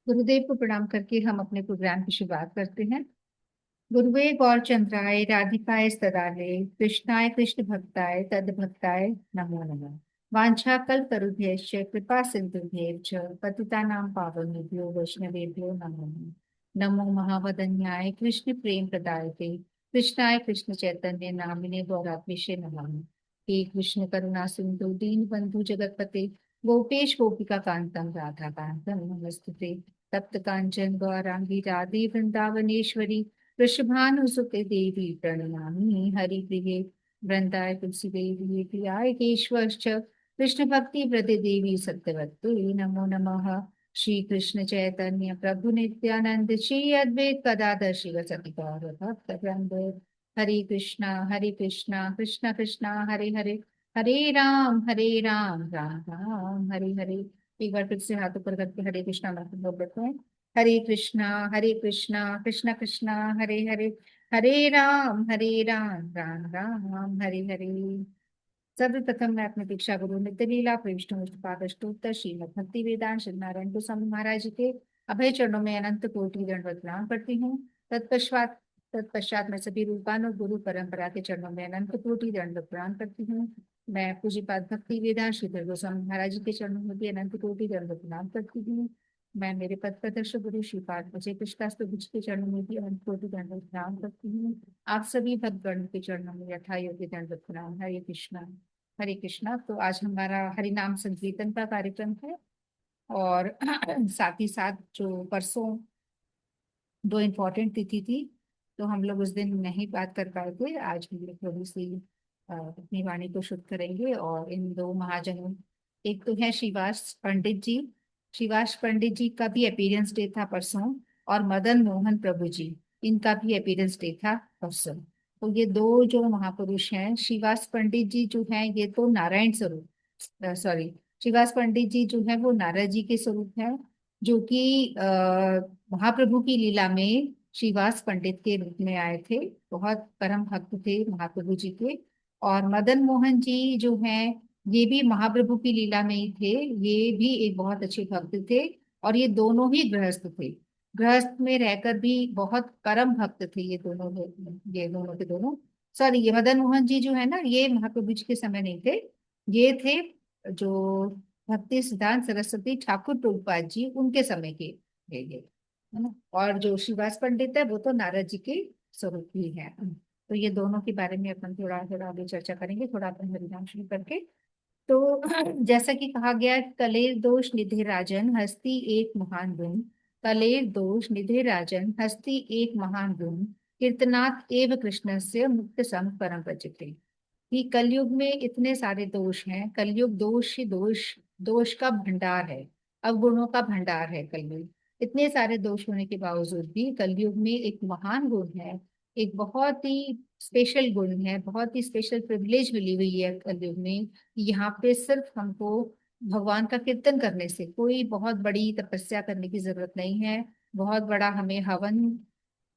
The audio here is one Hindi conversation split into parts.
गुरुदेव को प्रणाम करके हम अपने प्रोग्राम की शुरुआत करते हैं। गुरुवे गौरचंद्राय राधिकाय सदाले कृष्णाय कृष्ण भक्ताय तद भक्ताय नमो नमः। वांछा कल्पतरुभ्यश्च कृपा सिन्धुभ्यैव च पतितानां पावनेभ्यो वैष्णवेभ्यो नमो नमः। नमो महावदन्याय कृष्ण प्रेम प्रदायते कृष्णाय कृष्ण चैतन्य नामिने गौरात्मिषे नमः। हे कृष्ण करुणा सिंधु दीन बंधु जगतपते गोपेश गोपिका कांतम राधा कांतम नमस्ते। तप्त कांचन गौरांगी राधे वृंदावनेश्वरी वृषभानुसुते देवी प्रणमामि हरिप्रिये वृंदाय तुलसी देवी प्रियाय केशवश्च कृष्ण भक्ति वृद्धि देवी सत्यवत्ते नमो नमः। श्री कृष्ण चैतन्य प्रभु नित्यानंद श्री अद्वैत गदाधर शिवसति गौर भक्त वृंद। हरे कृष्णा कृष्ण कृष्णा हरे हरे हरे राम राम राम हरे हरे। एक बार फिर से हाथ ऊपर करके हरे कृष्णा बोल देते हैं। हरे कृष्णा कृष्ण कृष्णा हरे हरे राम राम हरे हरे। सर्वप्रथम मैं अपने दीक्षा गुरु नित्य लीला प्रविष्णु पाद अष्टोत्तर श्रीमद भक्ति वेदांत श्री नारायण गोस्वामी महाराज जी के अभय चरणों में अनंत कोटि दंडवत प्रणाम करती हूँ। तत्पश्चात तत्पश्चात मैं सभी रूपानुग गुरु परंपरा के चरणों में अनंत कोटि दंडवत प्रणाम करती हूँ। मैं पूज्यपाद भक्ति वेदांत श्री गोस्वामी महाराज जी के चरणों में भी अनंत कोटि दंडवत प्रणाम करती हूँ। मैं मेरे पद प्रदर्शक गुरु श्रीपाद अजय कृष्णास्त जी के चरणों में भी अनंत कोटि दंडवत प्रणाम करती हूँ। आप सभी भक्तगण के चरणों में यथा योग्य दंडवत प्रणाम। हरे कृष्णा। तो आज हमारा हरि नाम संकीर्तन का कार्यक्रम है और साथ ही साथ जो परसों दो इम्पोर्टेंट तिथि थी तो हम लोग उस दिन नहीं बात कर पाए थे। आज हम लोग थोड़ी सी अपनी वाणी को शुद्ध करेंगे और इन दो महाजनों, एक तो है श्रीवास पंडित जी। श्रीवास पंडित जी का भी अपीयरेंस डे था परसों, और मदन मोहन प्रभु जी, इनका भी अपीयरेंस डे था परसों। तो ये दो जो महापुरुष हैं, श्रीवास पंडित जी जो हैं ये तो नारायण स्वरूप, सॉरी, श्रीवास पंडित जी जो है वो नारद जी के स्वरूप है, जो कि महाप्रभु की लीला में श्रीवास पंडित के रूप में आए थे। बहुत परम भक्त थे महाप्रभु जी के। और मदन मोहन जी जो हैं ये भी महाप्रभु की लीला में ही थे। ये भी एक बहुत अच्छे भक्त थे और ये दोनों ही गृहस्थ थे। गृहस्थ में रहकर भी बहुत परम भक्त थे ये दोनों लोग, ये दोनों के दोनों। सॉरी, ये मदन मोहन जी जो है ना ये महाप्रभु जी के समय नहीं थे, ये थे जो भक्ति सिद्धांत सरस्वती ठाकुर प्रभुपाद जी उनके समय के थे ये, है ना। और जो श्रीवास पंडित है वो तो नारद जी के स्वरूप ही है। तो ये दोनों के बारे में अपन थोड़ा थोड़ा आगे चर्चा करेंगे, थोड़ा अपन हरिनाम शुरू करके। तो जैसा कि कहा गया, कलेर दोष निधे राजन हस्ती एक महान गुण। कलेर दोष निधे राजन हस्ती एक महान गुण। कीर्तनात् एव कृष्ण से मुक्त संग परम भजते। कि कलयुग में इतने सारे दोष हैं। कलयुग दोष ही दोष, दोष का भंडार है, अवगुणों का भंडार है कलयुग। इतने सारे दोष होने के बावजूद भी कलयुग में एक महान गुण है, एक बहुत ही स्पेशल गुण है, बहुत ही स्पेशल प्रिविलेज मिली हुई है कलयुग में। यहाँ पे सिर्फ हमको भगवान का कीर्तन करने से, कोई बहुत बड़ी तपस्या करने की जरूरत नहीं है। बहुत बड़ा हमें हवन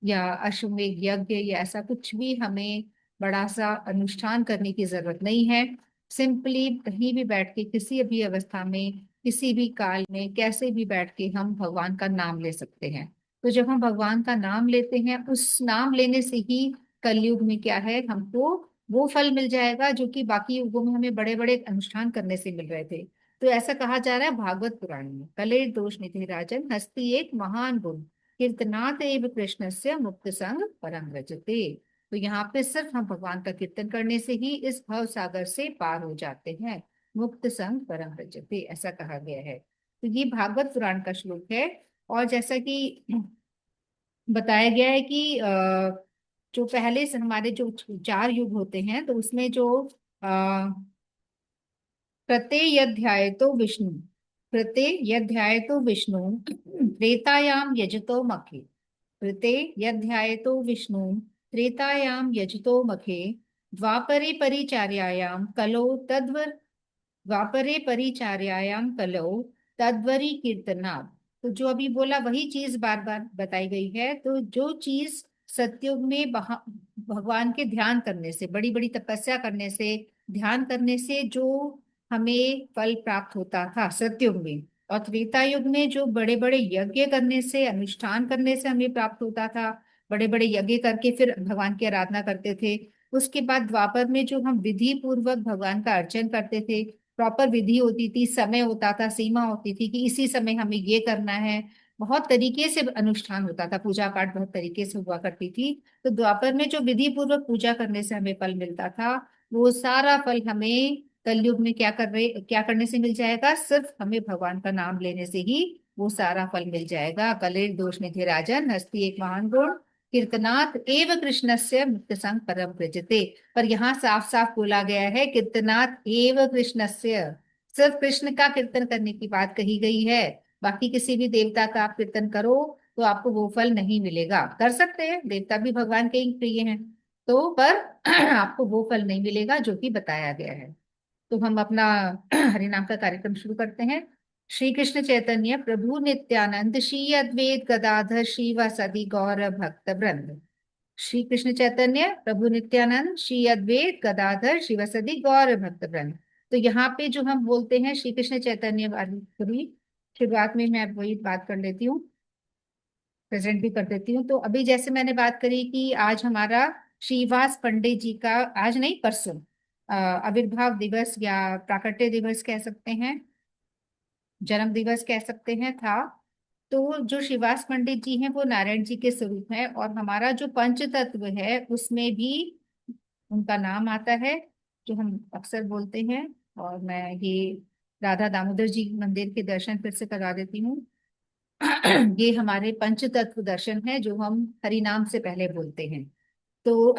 या अश्वमेध यज्ञ या ऐसा कुछ भी हमें बड़ा सा अनुष्ठान करने की जरूरत नहीं है। सिंपली कहीं भी बैठ के, किसी भी अवस्था में, किसी भी काल में, कैसे भी बैठ के हम भगवान का नाम ले सकते हैं। तो जब हम भगवान का नाम लेते हैं, उस नाम लेने से ही कलयुग में क्या है, हमको वो फल मिल जाएगा जो कि बाकी युगों में हमें बड़े बड़े अनुष्ठान करने से मिल रहे थे। तो ऐसा कहा जा रहा है भागवत पुराण में, कलेर दोष निधि राजन हस्ती एक महान गुण। कीर्तनात् एव कृष्ण से मुक्त संग परम रजते। तो यहाँ पे सिर्फ हम भगवान का कीर्तन करने से ही इस भव सागर से पार हो जाते हैं। मुक्त संग परम रजते, ऐसा कहा गया है। तो ये भागवत पुराण का श्लोक है। और जैसा कि बताया गया है कि जो पहले से हमारे जो चार युग होते हैं, तो उसमें जो प्रत्येयध्यायतो विष्णु, प्रत्येयध्यायतो विष्णु त्रेतायाम यजतो मखे। प्रत्येयध्यायतो विष्णु त्रेतायां यजतो मखे। द्वापरे परिचार्यायां कलो तद्वर, द्वापरे परिचार्यायां कलो तद्वरी कीर्तनात्। तो जो अभी बोला वही चीज बार बार बताई गई है। तो जो चीज सतयुग में भगवान के ध्यान करने से, बड़ी बड़ी तपस्या करने से, ध्यान करने से जो हमें फल प्राप्त होता था सतयुग में, और त्रेता युग में जो बड़े बड़े यज्ञ करने से, अनुष्ठान करने से हमें प्राप्त होता था, बड़े बड़े यज्ञ करके फिर भगवान की आराधना करते थे। उसके बाद द्वापर में जो हम विधि पूर्वक भगवान का अर्चन करते थे, प्रॉपर विधि होती थी, समय होता था, सीमा होती थी कि इसी समय हमें ये करना है, बहुत तरीके से अनुष्ठान होता था, पूजा पाठ बहुत तरीके से हुआ करती थी। तो द्वापर में जो विधि पूर्वक पूजा करने से हमें फल मिलता था, वो सारा फल हमें कलयुग में क्या करने से मिल जाएगा? सिर्फ हमें भगवान का नाम लेने से ही वो सारा फल मिल जाएगा। कलेर दोष निधि राजन, हस्ती एक महान गुण, कीर्तनात् एव कृष्णस्य मुक्त संग परम प्रजते। पर यहाँ साफ साफ बोला गया है कीर्तनात् एव कृष्णस्य, सिर्फ कृष्ण का कीर्तन करने की बात कही गई है। बाकी किसी भी देवता का आप कीर्तन करो तो आपको वो फल नहीं मिलेगा। कर सकते हैं, देवता भी भगवान के ही प्रिय हैं, तो पर आपको वो फल नहीं मिलेगा जो कि बताया गया है। तो हम अपना हरि नाम का कार्यक्रम शुरू करते हैं। श्री कृष्ण चैतन्य प्रभु नित्यानंद श्री अद्वैत गदाधर श्रीवासदि गौर भक्त वृंद। श्री कृष्ण चैतन्य प्रभु नित्यानंद श्री अद्वैत गदाधर श्रीवासदि गौर भक्त वृंद। तो यहाँ पे जो हम बोलते हैं श्री कृष्ण चैतन्य वाली पूरी शुरुआत में मैं वही बात कर लेती हूँ, प्रेजेंट भी कर देती हूँ। तो अभी जैसे मैंने बात करी कि आज हमारा श्रीवास पंडित जी का, आज नहीं परसों, आविर्भाव दिवस या प्राकट्य दिवस कह सकते हैं, जन्म दिवस कह सकते हैं, था। तो जो श्रीवास पंडित जी हैं वो नारायण जी के स्वरूप हैं, और हमारा जो पंच तत्व है उसमें भी उनका नाम आता है, जो हम अक्सर बोलते हैं। और मैं ये राधा दामोदर जी मंदिर के दर्शन फिर से करा देती हूँ। ये हमारे पंच तत्व दर्शन है जो हम हरि नाम से पहले बोलते हैं। तो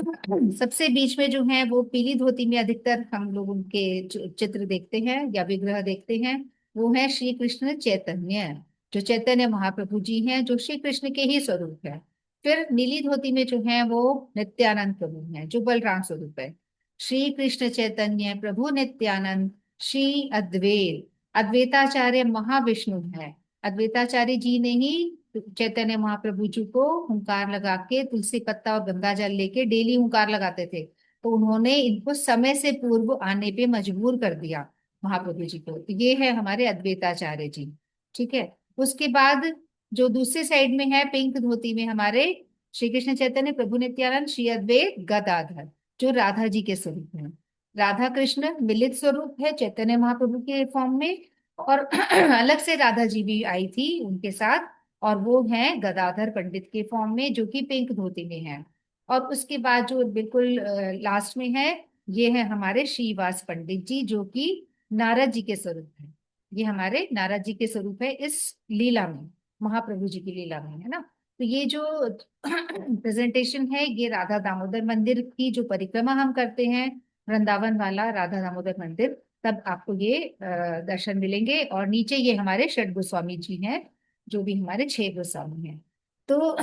सबसे बीच में जो है वो पीली धोती में अधिकतर हम लोग उनके चित्र देखते हैं या विग्रह देखते हैं, वो है श्री कृष्ण चैतन्य, जो चैतन्य महाप्रभु जी हैं, जो श्री कृष्ण के ही स्वरूप है। फिर नीली धोती में जो है वो नित्यानंद प्रभु हैं, जो बलराम स्वरूप है। श्री कृष्ण चैतन्य प्रभु नित्यानंद श्री अद्वैत, अद्वैताचार्य महाविष्णु है। अद्वैताचार्य जी ने ही चैतन्य महाप्रभु जी को हुंकार लगा के, तुलसी पत्ता और गंगा जल लेके डेली हुंकार लगाते थे, तो उन्होंने इनको समय से पूर्व आने पे मजबूर कर दिया महाप्रभु जी को। तो ये है हमारे अद्वैताचार्य जी। ठीक है। उसके बाद जो दूसरी साइड में है पिंक धोती में, हमारे श्री कृष्ण चैतन्य प्रभु नित्यानंद श्री अद्वैत गदाधर, जो राधा जी के स्वरूप हैं। राधा कृष्ण मिलित स्वरूप है चैतन्य महाप्रभु के फॉर्म में, और अलग से राधा जी भी आई थी उनके साथ, और वो हैं गदाधर पंडित के फॉर्म में, जो कि पिंक धोती में है। और उसके बाद जो बिल्कुल लास्ट में है, ये है हमारे श्रीवास पंडित जी, जो कि नारद जी के स्वरूप है। ये हमारे नारद जी के स्वरूप है इस लीला में, महाप्रभु जी की लीला में, है ना। तो ये जो प्रेजेंटेशन है, ये राधा दामोदर मंदिर की जो परिक्रमा हम करते हैं, वृंदावन वाला राधा दामोदर मंदिर, तब आपको ये दर्शन मिलेंगे। और नीचे ये हमारे षड गोस्वामी जी हैं, जो भी हमारे 6 गोस्वामी हैं। तो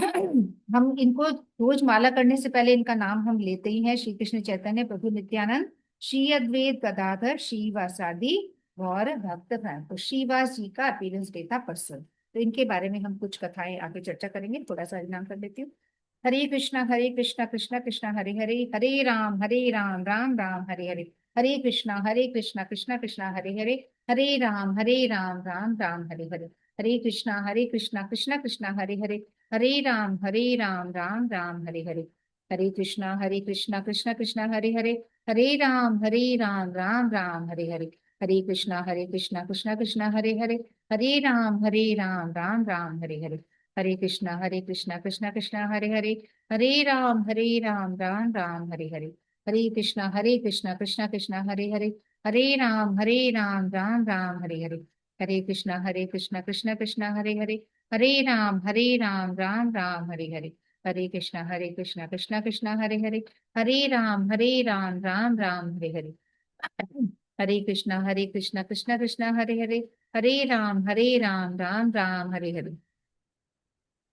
हम इनको रोज माला करने से पहले इनका नाम हम लेते ही हैं, श्री कृष्ण चैतन्य प्रभु नित्यानंद श्री अद्वैत गदाधर श्रीवासादि गौर भक्त प्रेम। तो श्रीवास जी का अपीयरेंस डे था परसों, तो इनके बारे में हम कुछ कथाएं आगे चर्चा करेंगे। थोड़ा सा नाम कर लेती हूँ। हरे कृष्णा कृष्णा कृष्णा हरे हरे, हरे राम राम हरे हरे, हरे कृष्णा कृष्णा कृष्णा हरे हरे, हरे राम राम हरे हरे, हरे कृष्णा कृष्णा कृष्णा हरे हरे, हरे राम राम हरे हरे, हरे कृष्णा कृष्णा कृष्णा हरे हरे, हरे राम राम हरे हरे, हरे कृष्णा कृष्णा कृष्णा हरे हरे, हरे राम राम हरे हरे, हरे कृष्णा कृष्णा कृष्णा हरे हरे, हरे राम राम हरे हरे, हरे कृष्णा कृष्णा कृष्णा हरे हरे, हरे राम राम हरे हरे, हरे कृष्णा कृष्णा कृष्णा हरे हरे, राम राम हरे हरे, हरे कृष्णा कृष्णा कृष्णा हरे हरे, राम राम हरे हरे,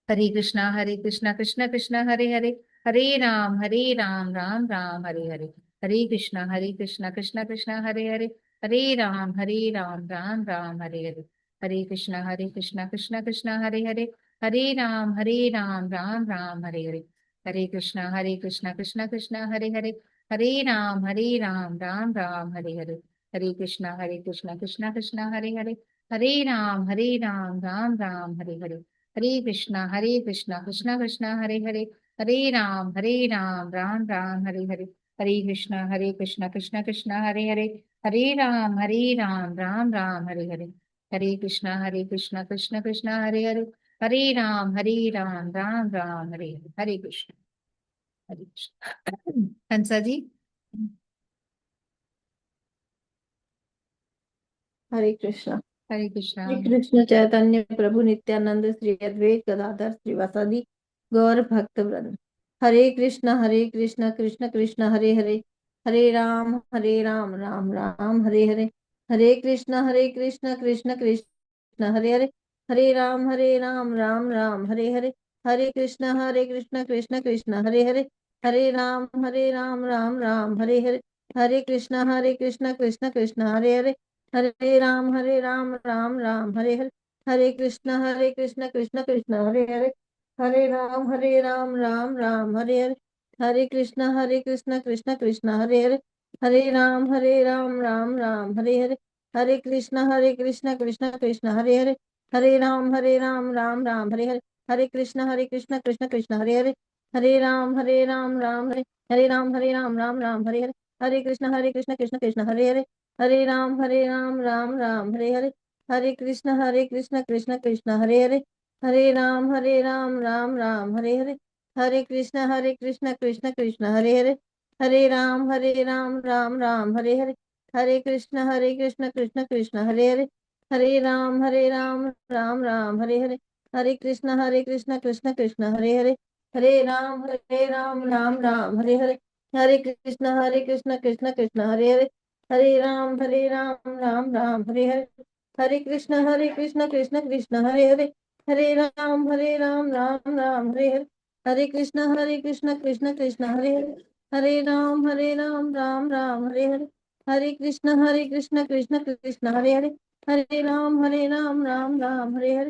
हरे कृष्णा कृष्णा कृष्णा हरे हरे, राम राम हरे हरे, हरे कृष्णा कृष्णा कृष्णा हरे हरे, राम राम हरे हरे, हरे कृष्णा कृष्णा कृष्णा हरे हरे, राम राम हरे हरे, हरे कृष्णा कृष्णा कृष्णा हरे हरे, राम हरे हरे, हरे कृष्णा कृष्णा कृष्णा हरे हरे, राम राम हरे हरे, हरे कृष्णा कृष्णा कृष्णा हरे हरे, हरे राम राम हरे हरे, हरे कृष्णा कृष्णा कृष्णा हरे हरे, हरे राम राम हरे हरे, हरे कृष्णा कृष्णा कृष्णा हरे हरे, हरे राम राम हरे हरे, हरे कृष्णा कृष्णा कृष्णा हरे हरे, हरे राम राम हरे हरे, हरे कृष्ण। हंसा जी। हरे कृष्णा। हरे कृष्णा। श्री कृष्ण चैतन्य प्रभु नित्यानंद श्री अद्वैत गदाधर श्रीवासादि गौर भक्त वृंद। हरे कृष्ण कृष्ण कृष्ण हरे हरे, हरे राम राम राम हरे हरे, हरे कृष्ण कृष्ण कृष्ण हरे हरे, हरे राम राम राम हरे हरे, हरे कृष्ण कृष्ण कृष्ण हरे हरे, हरे राम राम राम हरे हरे, हरे कृष्ण कृष्ण कृष्ण हरे हरे, हरे राम राम हरे हरे, हरे कृष्ण कृष्ण कृष्ण हरे हरे, हरे राम राम हरे हरे, हरे कृष्ण कृष्ण कृष्ण हरे हरे, हरे राम राम हरे हरे, हरे कृष्ण कृष्ण कृष्ण हरे हरे, हरे राम राम हरे हरे, हरे कृष्ण कृष्ण कृष्ण हरे हरे, हरे राम हरे राम राम हरे हरे, हरे कृष्ण कृष्ण कृष्ण हरे हरे, हरे राम हरे हरे, हरे कृष्ण कृष्ण कृष्ण हरे हरे, हरे राम हरे हरे, हरे कृष्ण कृष्ण कृष्ण हरे हरे, हरे राम हरे हरे, हरे कृष्ण कृष्ण कृष्ण हरे हरे, हरे राम हरे हरे, हरे कृष्ण कृष्ण कृष्ण हरे हरे, राम हरे हरे, हरे कृष्ण कृष्ण कृष्ण हरे हरे, हरे राम हरे हरे, हरे कृष्ण कृष्ण कृष्ण हरे हरे, हरे राम हरे हरे, हरे कृष्ण कृष्ण कृष्ण हरे हरे, हरे राम हरे हरे, हरे कृष्ण कृष्ण कृष्ण हरे हरे, हरे राम हरे हरे, हरे कृष्ण कृष्ण कृष्ण हरे हरे,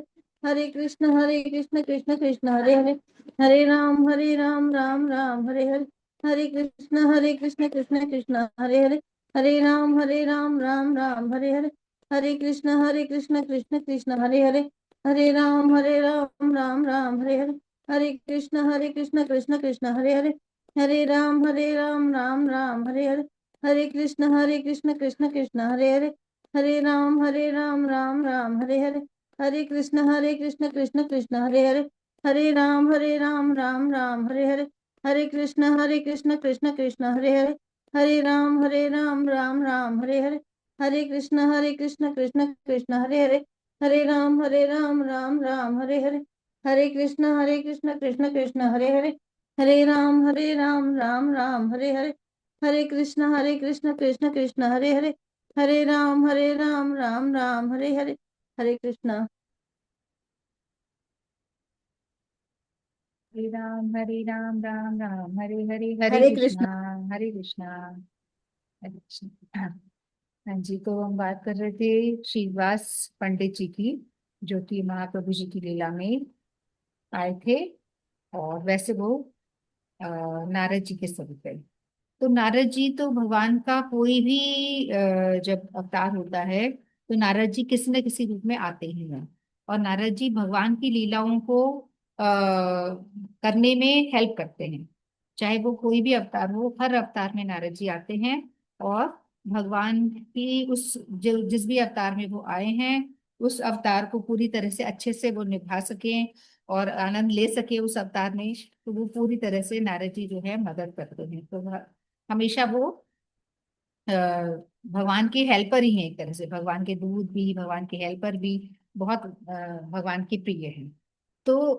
हरे राम हरे हरे, हरे कृष्ण कृष्ण कृष्ण हरे हरे, हरे राम हरे हरे, हरे कृष्ण कृष्ण कृष्ण हरे हरे, हरे राम हरे हरे, हरे कृष्ण कृष्ण कृष्ण हरे हरे, हरे राम हरे हरे, हरे कृष्ण कृष्ण कृष्ण हरे हरे, हरे राम हरे हरे, हरे कृष्ण कृष्ण कृष्ण हरे हरे, हरे राम हरे हरे, हरे कृष्ण कृष्ण कृष्ण हरे हरे, हरे राम हरे हरे, हरे कृष्ण कृष्ण कृष्ण हरे हरे, हरे राम हरे हरे, हरे कृष्ण कृष्ण कृष्ण हरे हरे, हरे राम हरे हरे, हरे कृष्ण कृष्ण कृष्ण हरे हरे, हरे राम हरे हरे, हरे कृष्णा। हरे राम राम राम हरे हरे, हरे हरे कृष्णा कृष्णा। हरे कृष्णा हरे कृष्णा। हाँ जी, तो हम बात कर रहे थे श्रीवास पंडित जी की, जो कि महाप्रभु जी की लीला में आए थे। और वैसे वो अ, नारद जी के स्वरूप है। तो नारद जी तो भगवान का कोई भी जब अवतार होता है तो नारद जी किसी न किसी रूप में आते ही हैं। और नारद जी भगवान की लीलाओं को करने में हेल्प करते हैं। चाहे वो कोई भी अवतार हो, हर अवतार में नारद जी आते हैं और भगवान की जिस भी अवतार में वो आए हैं उस अवतार को पूरी तरह से अच्छे से वो निभा सकें और आनंद ले सके उस अवतार में। तो वो पूरी तरह से नारद जी जो है मदद करते हैं। तो हमेशा वो अ, भगवान के हेल्पर ही हैं, एक तरह से भगवान के दूत भी, भगवान के हेल्पर भी, बहुत भगवान की प्रिय हैं। तो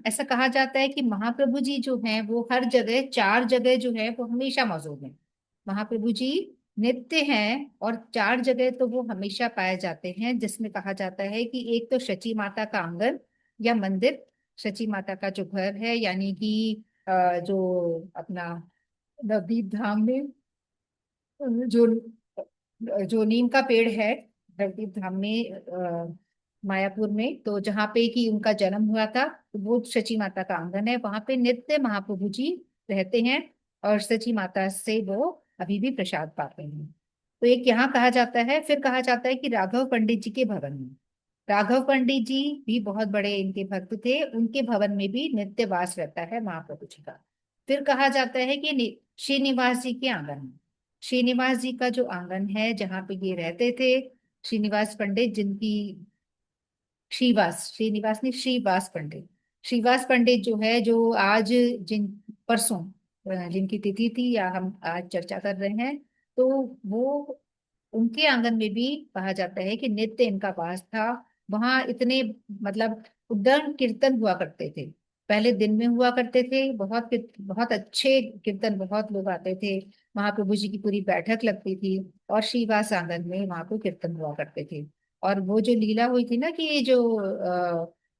ऐसा कहा जाता है कि महाप्रभु जी जो हैं वो हर जगह, चार जगह जो है वो हमेशा मौजूद हैं। महाप्रभु जी नित्य हैं और चार जगह तो वो हमेशा पाए जाते हैं, जिसमें कहा जाता है कि एक तो शची माता का आंगन या मंदिर, शची माता का जो घर है, यानी कि जो अपना नवदीप धाम में जो जो नीम का पेड़ है नवदीप धाम में, मायापुर में, तो जहाँ पे कि उनका जन्म हुआ था, तो वो शची माता का आंगन है। वहां पे नित्य महाप्रभु जी रहते हैं और शची माता से वो अभी भी प्रसाद पाते हैं। तो एक यहाँ कहा जाता है, फिर कहा जाता है कि राघव पंडित जी के भवन में, राघव पंडित जी भी बहुत बड़े इनके भक्त थे, उनके भवन में भी नित्य वास रहता है महाप्रभु जी का। फिर कहा जाता है कि श्रीनिवास जी के आंगन में, श्रीनिवास जी का जो आंगन है जहाँ पे ये रहते थे, श्रीनिवास पंडित जिनकी, श्रीवास, श्रीनिवास नहीं श्रीवास पंडित, श्रीवास पंडित जो है, जो आज जिन परसों जिनकी तिथि थी या हम आज चर्चा कर रहे हैं, तो वो उनके आंगन में भी कहा जाता है कि नित्य इनका वास था। वहां इतने मतलब उद्दंड कीर्तन हुआ करते थे, पहले दिन में हुआ करते थे, बहुत बहुत अच्छे कीर्तन, बहुत लोग आते थे, महाप्रभु जी की पूरी बैठक लगती थी, और श्रीवास आंगन में वहां पे कीर्तन हुआ करते थे। और वो जो लीला हुई थी ना कि ये जो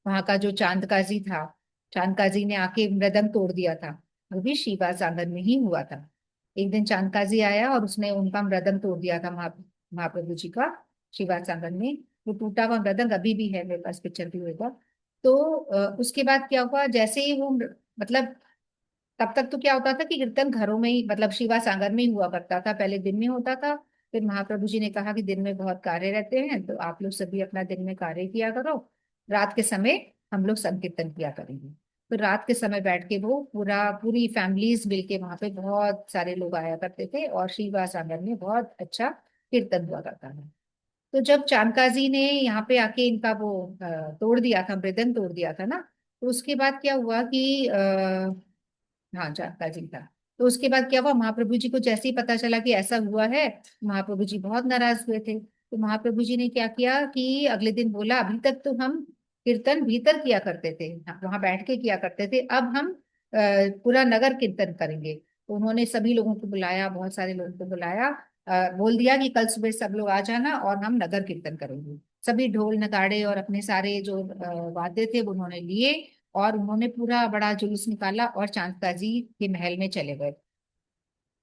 वहां का जो चांदकाजी था, चांदकाजी ने आके मृदंग तोड़ दिया था, वो भी श्रीवास आंगन में ही हुआ था। एक दिन चांदकाजी आया और उसने उनका मृदंग तोड़ दिया था महाप्रभु जी का, श्रीवास आंगन में। वो टूटा हुआ मृदंग अभी भी है मेरे पास, पिक्चर भी होगा। तो उसके बाद क्या हुआ, जैसे ही वो मतलब तब तक तो क्या होता था कि कीर्तन घरों में ही, मतलब श्रीवास आंगन में ही हुआ करता था, पहले दिन में होता था। फिर महाप्रभु जी ने कहा कि दिन में बहुत कार्य रहते हैं, तो आप लोग सभी अपना दिन में कार्य किया करो, रात के समय हम लोग संकीर्तन किया करेंगे। तो रात के समय बैठ के वो पूरी फैमिलीज मिलके वहां पे बहुत सारे लोग आया करते थे, और श्रीवास आंगन में बहुत अच्छा कीर्तन हुआ करता था। तो जब चांदकाजी ने यहाँ पे आके इनका वो तोड़ दिया था, मृदंग तोड़ दिया था ना, तो उसके बाद क्या हुआ कि हाँ जानका जी था। तो उसके बाद क्या हुआ, महाप्रभु जी को जैसे ही पता चला कि ऐसा हुआ है, महाप्रभु जी बहुत नाराज हुए थे। तो महाप्रभु जी ने क्या किया कि अगले दिन बोला, अभी तक तो हम कीर्तन भीतर किया करते थे, वहां बैठ के किया करते थे, अब हम पूरा नगर कीर्तन करेंगे। तो उन्होंने सभी लोगों को बुलाया, बहुत सारे लोगों को बुलाया, बोल दिया कि कल सुबह सब लोग आ जाना और हम नगर कीर्तन करेंगे। सभी ढोल नगाड़े और अपने सारे जो वाद्य थे वो उन्होंने लिए, और उन्होंने पूरा बड़ा जुलूस निकाला और चांदका जी के महल में चले गए।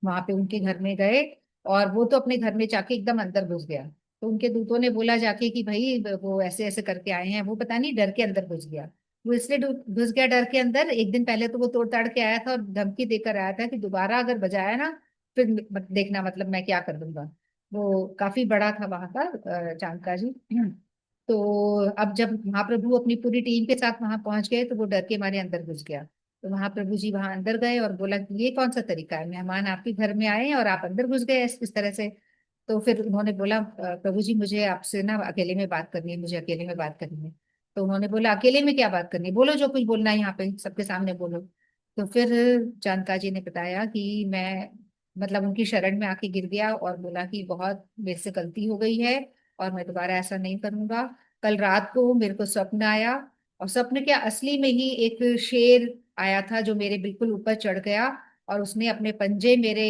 वहां पे उनके घर में गए, और वो तो अपने घर में जाके एकदम अंदर घुस गया। तो उनके दूतों ने बोला जाके कि भाई वो ऐसे ऐसे करके आए हैं, वो पता नहीं डर के अंदर घुस गया। वो इसलिए घुस गया डर के अंदर, एक दिन पहले तो वो तोड़ ताड़ के आया था और धमकी देकर आया था कि दोबारा अगर बजाया ना, फिर देखना मतलब मैं क्या कर दूंगा। वो काफी बड़ा था वहां का चांदका जी। तो अब जब महाप्रभु अपनी पूरी टीम के साथ वहां पहुंच गए, तो वो डर के मारे अंदर घुस गया। तो महाप्रभु जी वहां अंदर गए और बोला कि ये कौन सा तरीका है, मेहमान आपके घर में आए हैं और आप अंदर घुस गए इस तरह से। तो फिर उन्होंने बोला, प्रभु जी मुझे आपसे ना अकेले में बात करनी है, मुझे अकेले में बात करनी है। तो उन्होंने बोला, अकेले में क्या बात करनी है, बोलो जो कुछ बोलना है यहाँ पे सबके सामने बोलो। तो फिर जानका जी ने बताया कि मैं मतलब उनकी शरण में आके गिर गया और बोला कि बहुत मेरे से गलती हो गई है, और मैं दोबारा ऐसा नहीं करूंगा। कल रात को मेरे को स्वप्न आया, और स्वप्न क्या, असली में ही एक शेर आया था जो मेरे बिल्कुल ऊपर चढ़ गया, और उसने अपने पंजे मेरे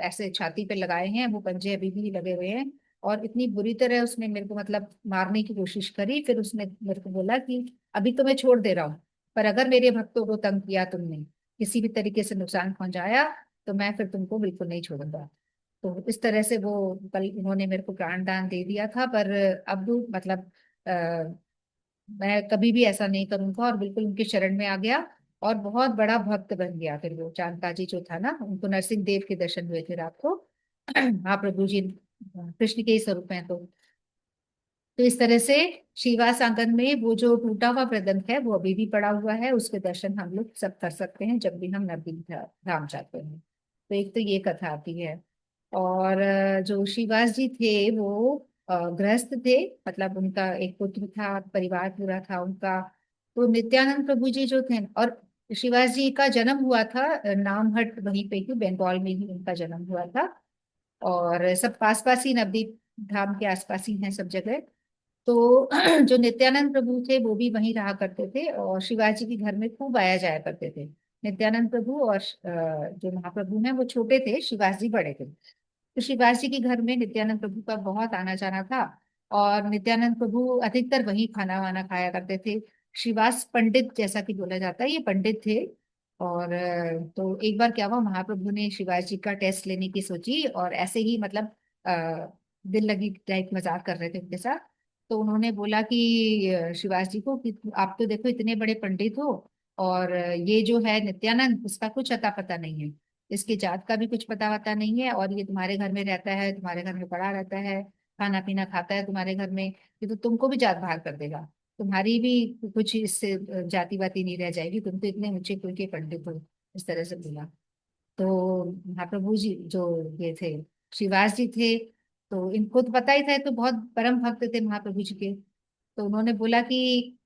ऐसे छाती पे लगाए हैं, वो पंजे अभी भी लगे हुए हैं। और इतनी बुरी तरह उसने मेरे को मतलब मारने की कोशिश करी। फिर उसने मेरे को बोला कि अभी तो मैं छोड़ दे रहा हूँ, पर अगर मेरे भक्तों को तंग किया तुमने, किसी भी तरीके से नुकसान पहुंचाया, तो मैं फिर तुमको बिल्कुल नहीं छोड़ूंगा। तो इस तरह से वो कल उन्होंने मेरे को प्राण दान दे दिया था। पर अब मतलब मैं कभी भी ऐसा नहीं करूंगा, और बिल्कुल उनके शरण में आ गया, और बहुत बड़ा भक्त बन गया। फिर वो चांदका जी जो था ना, उनको नरसिंह देव के दर्शन हुए थे रात को। महाप्रभु जी कृष्ण के ही स्वरूप हैं। तो इस तरह से श्रीवास आंगन में वो जो टूटा हुआ प्रदंत है वो अभी भी पड़ा हुआ है, उसके दर्शन हम लोग सब कर सकते हैं जब भी हम नवदीप धाम जाते हैं। तो एक तो ये कथा आती है। और जो श्रीवास जी थे वो गृहस्थ थे, मतलब उनका एक पुत्र था, परिवार पूरा था उनका। तो नित्यानंद प्रभु जी जो थे, और श्रीवास जी का जन्म हुआ था नामहट, वहीं पे ही बंगाल में ही उनका जन्म हुआ था। और सब पास पास ही, नवदीप धाम के आसपास ही हैं सब जगह। तो जो नित्यानंद प्रभु थे वो भी वहीं रहा करते थे, और शिवाजी के घर में खूब आया जाया करते थे। नित्यानंद प्रभु और जो महाप्रभु हैं वो छोटे थे, शिवाजी बड़े थे। तो शिवाजी के घर में नित्यानंद प्रभु का बहुत आना जाना था, और नित्यानंद प्रभु अधिकतर वहीं खाना वाना खाया करते थे। श्रीवास पंडित जैसा कि बोला जाता है, ये पंडित थे। और तो एक बार क्या हुआ, महाप्रभु ने शिवाजी का टेस्ट लेने की सोची, और ऐसे ही मतलब दिल लगी टाइप मजाक कर रहे थे उनके साथ। तो उन्होंने बोला कि शिवाजी जी को कि आप तो देखो इतने बड़े पंडित हो, और ये जो है नित्यानंद, उसका कुछ अता पता नहीं है। इसकी जात का भी कुछ पता वता नहीं है, और ये तुम्हारे घर में रहता है, तुम्हारे घर में पड़ा रहता है, खाना पीना खाता है तुम्हारे घर में, ये तो तुमको भी जात बाहर कर देगा। तुम्हारी भी कुछ इससे जाति वाती नहीं रह जाएगी, तुम तो इतने ऊंचे कुल के पंडित हो। इस तरह से बोला। तो महाप्रभु जी जो ये थे, शिवास जी थे, तो इनको तो पता ही था, तो बहुत परम भक्त थे महाप्रभु जी के। तो उन्होंने बोला कि,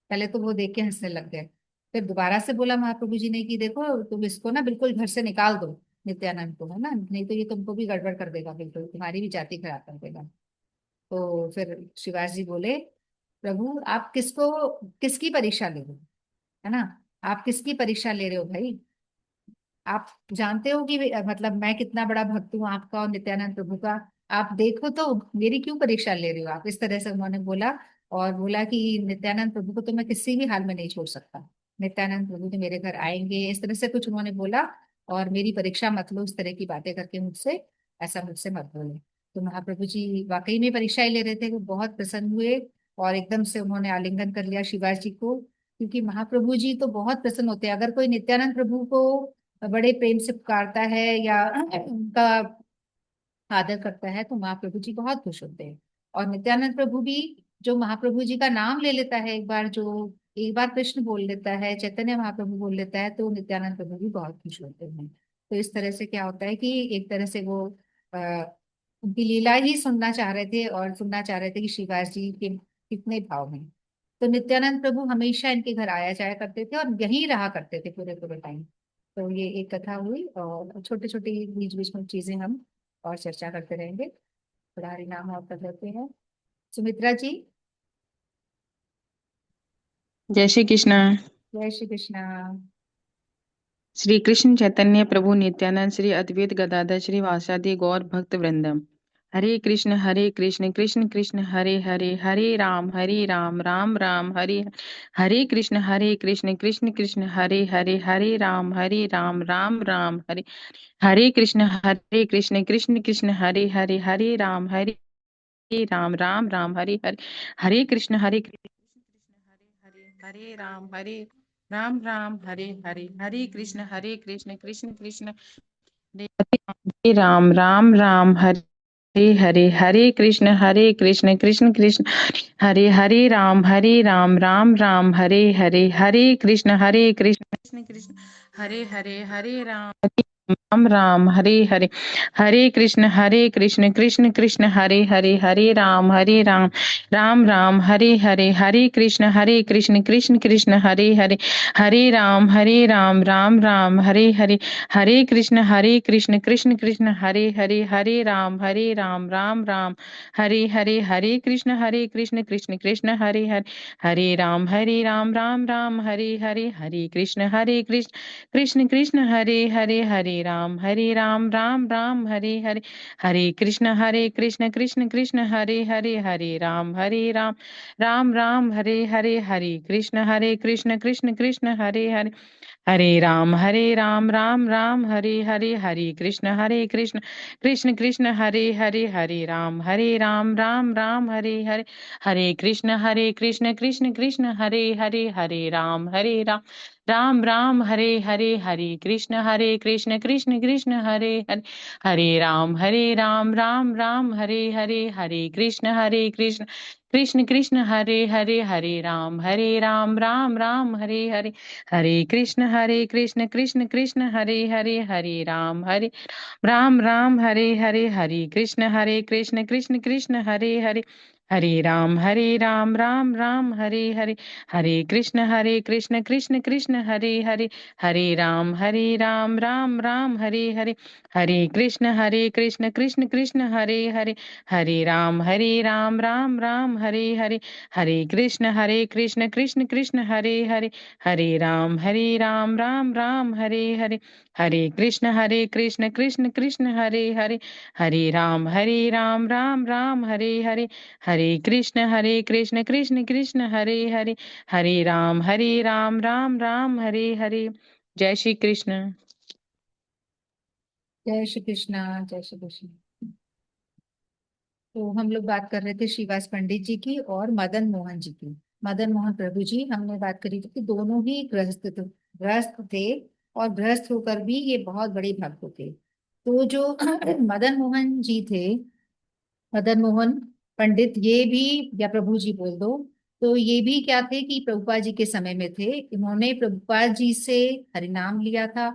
पहले तो वो देख के हंसने लग गए। फिर दोबारा से बोला महाप्रभु जी ने कि देखो तुम इसको ना बिल्कुल घर से निकाल दो, नित्यानंद को, है ना, नहीं तो ये तुमको भी गड़बड़ कर देगा, बिल्कुल तुम्हारी भी जाति खराब कर देगा। तो फिर शिवास जी बोले, प्रभु आप किसकी परीक्षा ले रहे हो, है ना, आप किसकी परीक्षा ले रहे हो भाई। आप जानते हो कि मतलब मैं कितना बड़ा भक्त हूँ आपका और नित्यानंद प्रभु का। आप देखो तो मेरी क्यों परीक्षा ले रहे हो आप, इस तरह से उन्होंने बोला। और बोला कि नित्यानंद प्रभु को तो मैं किसी भी हाल में नहीं छोड़ सकता, नित्यानंद प्रभु तो मेरे घर आएंगे, इस तरह से कुछ उन्होंने बोला। और मेरी परीक्षा मत लो, इस तरह की बातें करके मुझसे, ऐसा मुझसे मत बोले। तो महाप्रभु जी वाकई में परीक्षाएं ले रहे थे, वो बहुत प्रसन्न हुए। और एकदम से उन्होंने आलिंगन कर लिया शिवाज जी को, क्योंकि महाप्रभु जी तो बहुत प्रसन्न होते हैं। अगर कोई नित्यानंद प्रभु को बड़े प्रेम से पुकारता है या उनका आदर करता है, तो महाप्रभु जी बहुत खुश होते हैं। और नित्यानंद प्रभु भी, जो महाप्रभु जी का नाम ले लेता है, एक बार कृष्ण बोल लेता है, चैतन्य महाप्रभु बोल लेता है, तो नित्यानंद प्रभु भी बहुत खुश होते हैं। तो इस तरह से क्या होता है कि एक तरह से वो उनकी लीला ही सुनना चाह रहे थे, और सुनना चाह रहे थे कि श्रीवास जी के कितने भाव हैं। तो नित्यानंद प्रभु हमेशा इनके घर आया जाया करते थे और यहीं रहा करते थे पूरे पूरे टाइम। तो ये एक कथा हुई, और छोटे छोटे बीच बीच में चीजें हम और चर्चा करते रहेंगे। थोड़ा हरिनाम और कर लेते हैं। सुमित्रा जी। जय श्री कृष्ण। जय श्री कृष्णा। श्री कृष्ण चैतन्य प्रभु नित्यानंद श्री अद्वैत गदाधर श्री वासादि गौर भक्त वृंदम। हरे कृष्ण कृष्ण कृष्ण हरे हरे, हरे राम राम राम हरे हरे। हरे कृष्ण कृष्ण कृष्ण हरे हरे, हरे राम राम राम हरे। हरे कृष्ण कृष्ण कृष्ण हरे हरे, हरे राम राम हरे हरे। हरे कृष्ण हरे राम हरे हरे। हरे कृष्ण कृष्ण हरे राम हरे हरे। हरे कृष्ण कृष्ण हरे राम हरे हरे। हरे कृष्ण कृष्ण हरे राम हरे हरे। हरे कृष्ण कृष्ण हरे राम राम हरे हरे। हरे कृष्ण कृष्ण हरे राम राम हरे हरे। हरे कृष्ण कृष्ण हरे राम राम हरे हरे। हरे कृष्ण कृष्ण हरे राम राम हरे हरे। हरे कृष्ण कृष्ण हरे राम राम हरे हरे। हरे कृष्ण कृष्ण हरे राम हरे कृष्ण कृष्ण हरे राम हरे कृष्ण कृष्ण हरे राम हरे। हरे कृष्ण कृष्ण हरे राम हरे कृष्ण कृष्ण हरे राम हरे कृष्ण कृष्ण हरे राम हरे। हरे कृष्ण कृष्ण हरे राम हरे कृष्ण कृष्ण हरे राम हरे। हरे कृष्ण कृष्ण हरे राम हरे। हरे कृष्ण कृष्ण हरे राम हरे। हरे कृष्ण कृष्ण हरे राम हरे। हरे कृष्ण कृष्ण हरे राम हरे। हरे कृष्ण कृष्ण हरे राम हरे हरे। जय श्री कृष्ण। जय श्री कृष्णा। जय श्री कृष्ण। तो हम लोग बात कर रहे थे श्रीवास पंडित जी की और मदन मोहन जी की। मदन मोहन प्रभु जी हमने बात करी थी कि दोनों ही गृहस्थ थे। और गृहस्थ होकर भी ये बहुत बड़े भक्त थे। तो जो मदन मोहन जी थे, मदन मोहन पंडित, ये भी, या प्रभु जी बोल दो, तो ये भी क्या थे कि प्रभुपाद जी के समय में थे। इन्होंने प्रभुपाद जी से हरिनाम लिया था।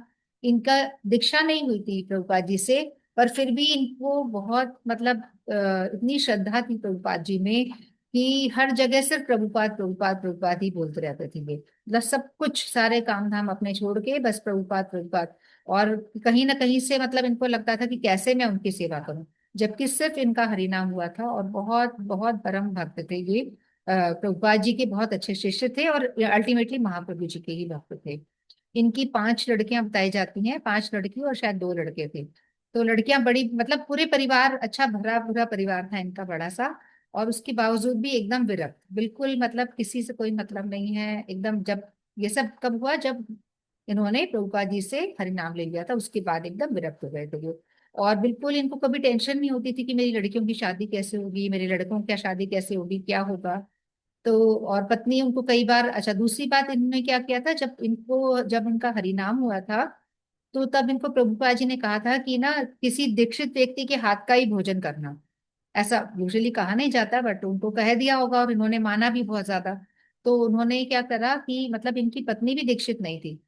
इनका दीक्षा नहीं हुई थी प्रभुपाद जी से, पर फिर भी इनको बहुत मतलब इतनी श्रद्धा थी प्रभुपाद जी में कि हर जगह सिर्फ प्रभुपाद प्रभुपाद प्रभुपाद ही बोलते रहते थे ये। मतलब सब कुछ, सारे काम धाम अपने छोड़ के बस प्रभुपाद प्रभुपाद। और कहीं ना कहीं से मतलब इनको लगता था कि कैसे मैं उनकी सेवा करूं, जबकि सिर्फ इनका हरिनाम हुआ था। और बहुत बहुत परम भक्त थे ये। प्रभुपाद जी के बहुत अच्छे शिष्य थे और अल्टीमेटली महाप्रभु जी के ही भक्त थे। इनकी 5 लड़कियां बताई जाती हैं, 5 लड़की और शायद 2 लड़के थे। तो लड़कियां बड़ी, मतलब पूरे परिवार, अच्छा भरा पूरा परिवार था इनका बड़ा सा। और उसके बावजूद भी एकदम विरक्त, बिल्कुल मतलब किसी से कोई मतलब नहीं है एकदम। जब ये सब कब हुआ, जब इन्होंने प्रभुपाद जी से हरिनाम ले लिया था, उसके बाद एकदम विरक्त हो गए थे ये। और बिल्कुल इनको कभी टेंशन नहीं होती थी कि मेरी लड़कियों की शादी कैसे होगी, मेरे लड़कों की शादी कैसे होगी, क्या होगा। तो और पत्नी उनको कई बार, अच्छा दूसरी बात इन्होंने क्या किया था, जब इनका हरिनाम हुआ था, तो तब इनको प्रभुपाद जी ने कहा था कि ना किसी दीक्षित व्यक्ति के हाथ का ही भोजन करना। ऐसा यूजुअली कहा नहीं जाता, बट उनको कह दिया होगा और इन्होंने माना भी बहुत ज्यादा। तो उन्होंने क्या करा कि मतलब इनकी पत्नी भी दीक्षित नहीं थी,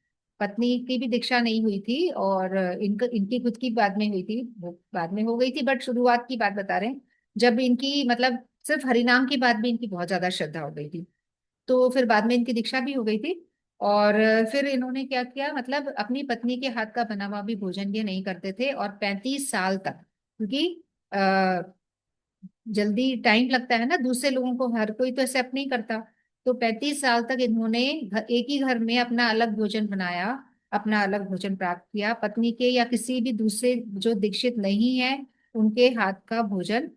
पत्नी की भी दीक्षा नहीं हुई थी। और इनकी खुद की बाद में हुई थी, वो बाद में हो गई थी, बट शुरुआत की बात बता रहे हैं, जब इनकी मतलब सिर्फ हरिनाम की बाद भी इनकी बहुत ज्यादा श्रद्धा हो गई थी। तो फिर बाद में इनकी दीक्षा भी हो गई थी। और फिर इन्होंने क्या किया, मतलब अपनी पत्नी के हाथ का बना हुआ भी भोजन ये नहीं करते थे, और 35 साल तक, क्योंकि जल्दी टाइम लगता है ना, दूसरे लोगों को हर कोई तो एक्सेप्ट नहीं करता। तो 35 साल तक इन्होंने एक ही घर में अपना अलग भोजन बनाया, अपना अलग भोजन प्राप्त किया। पत्नी के या किसी भी दूसरे जो दीक्षित नहीं है उनके हाथ का भोजन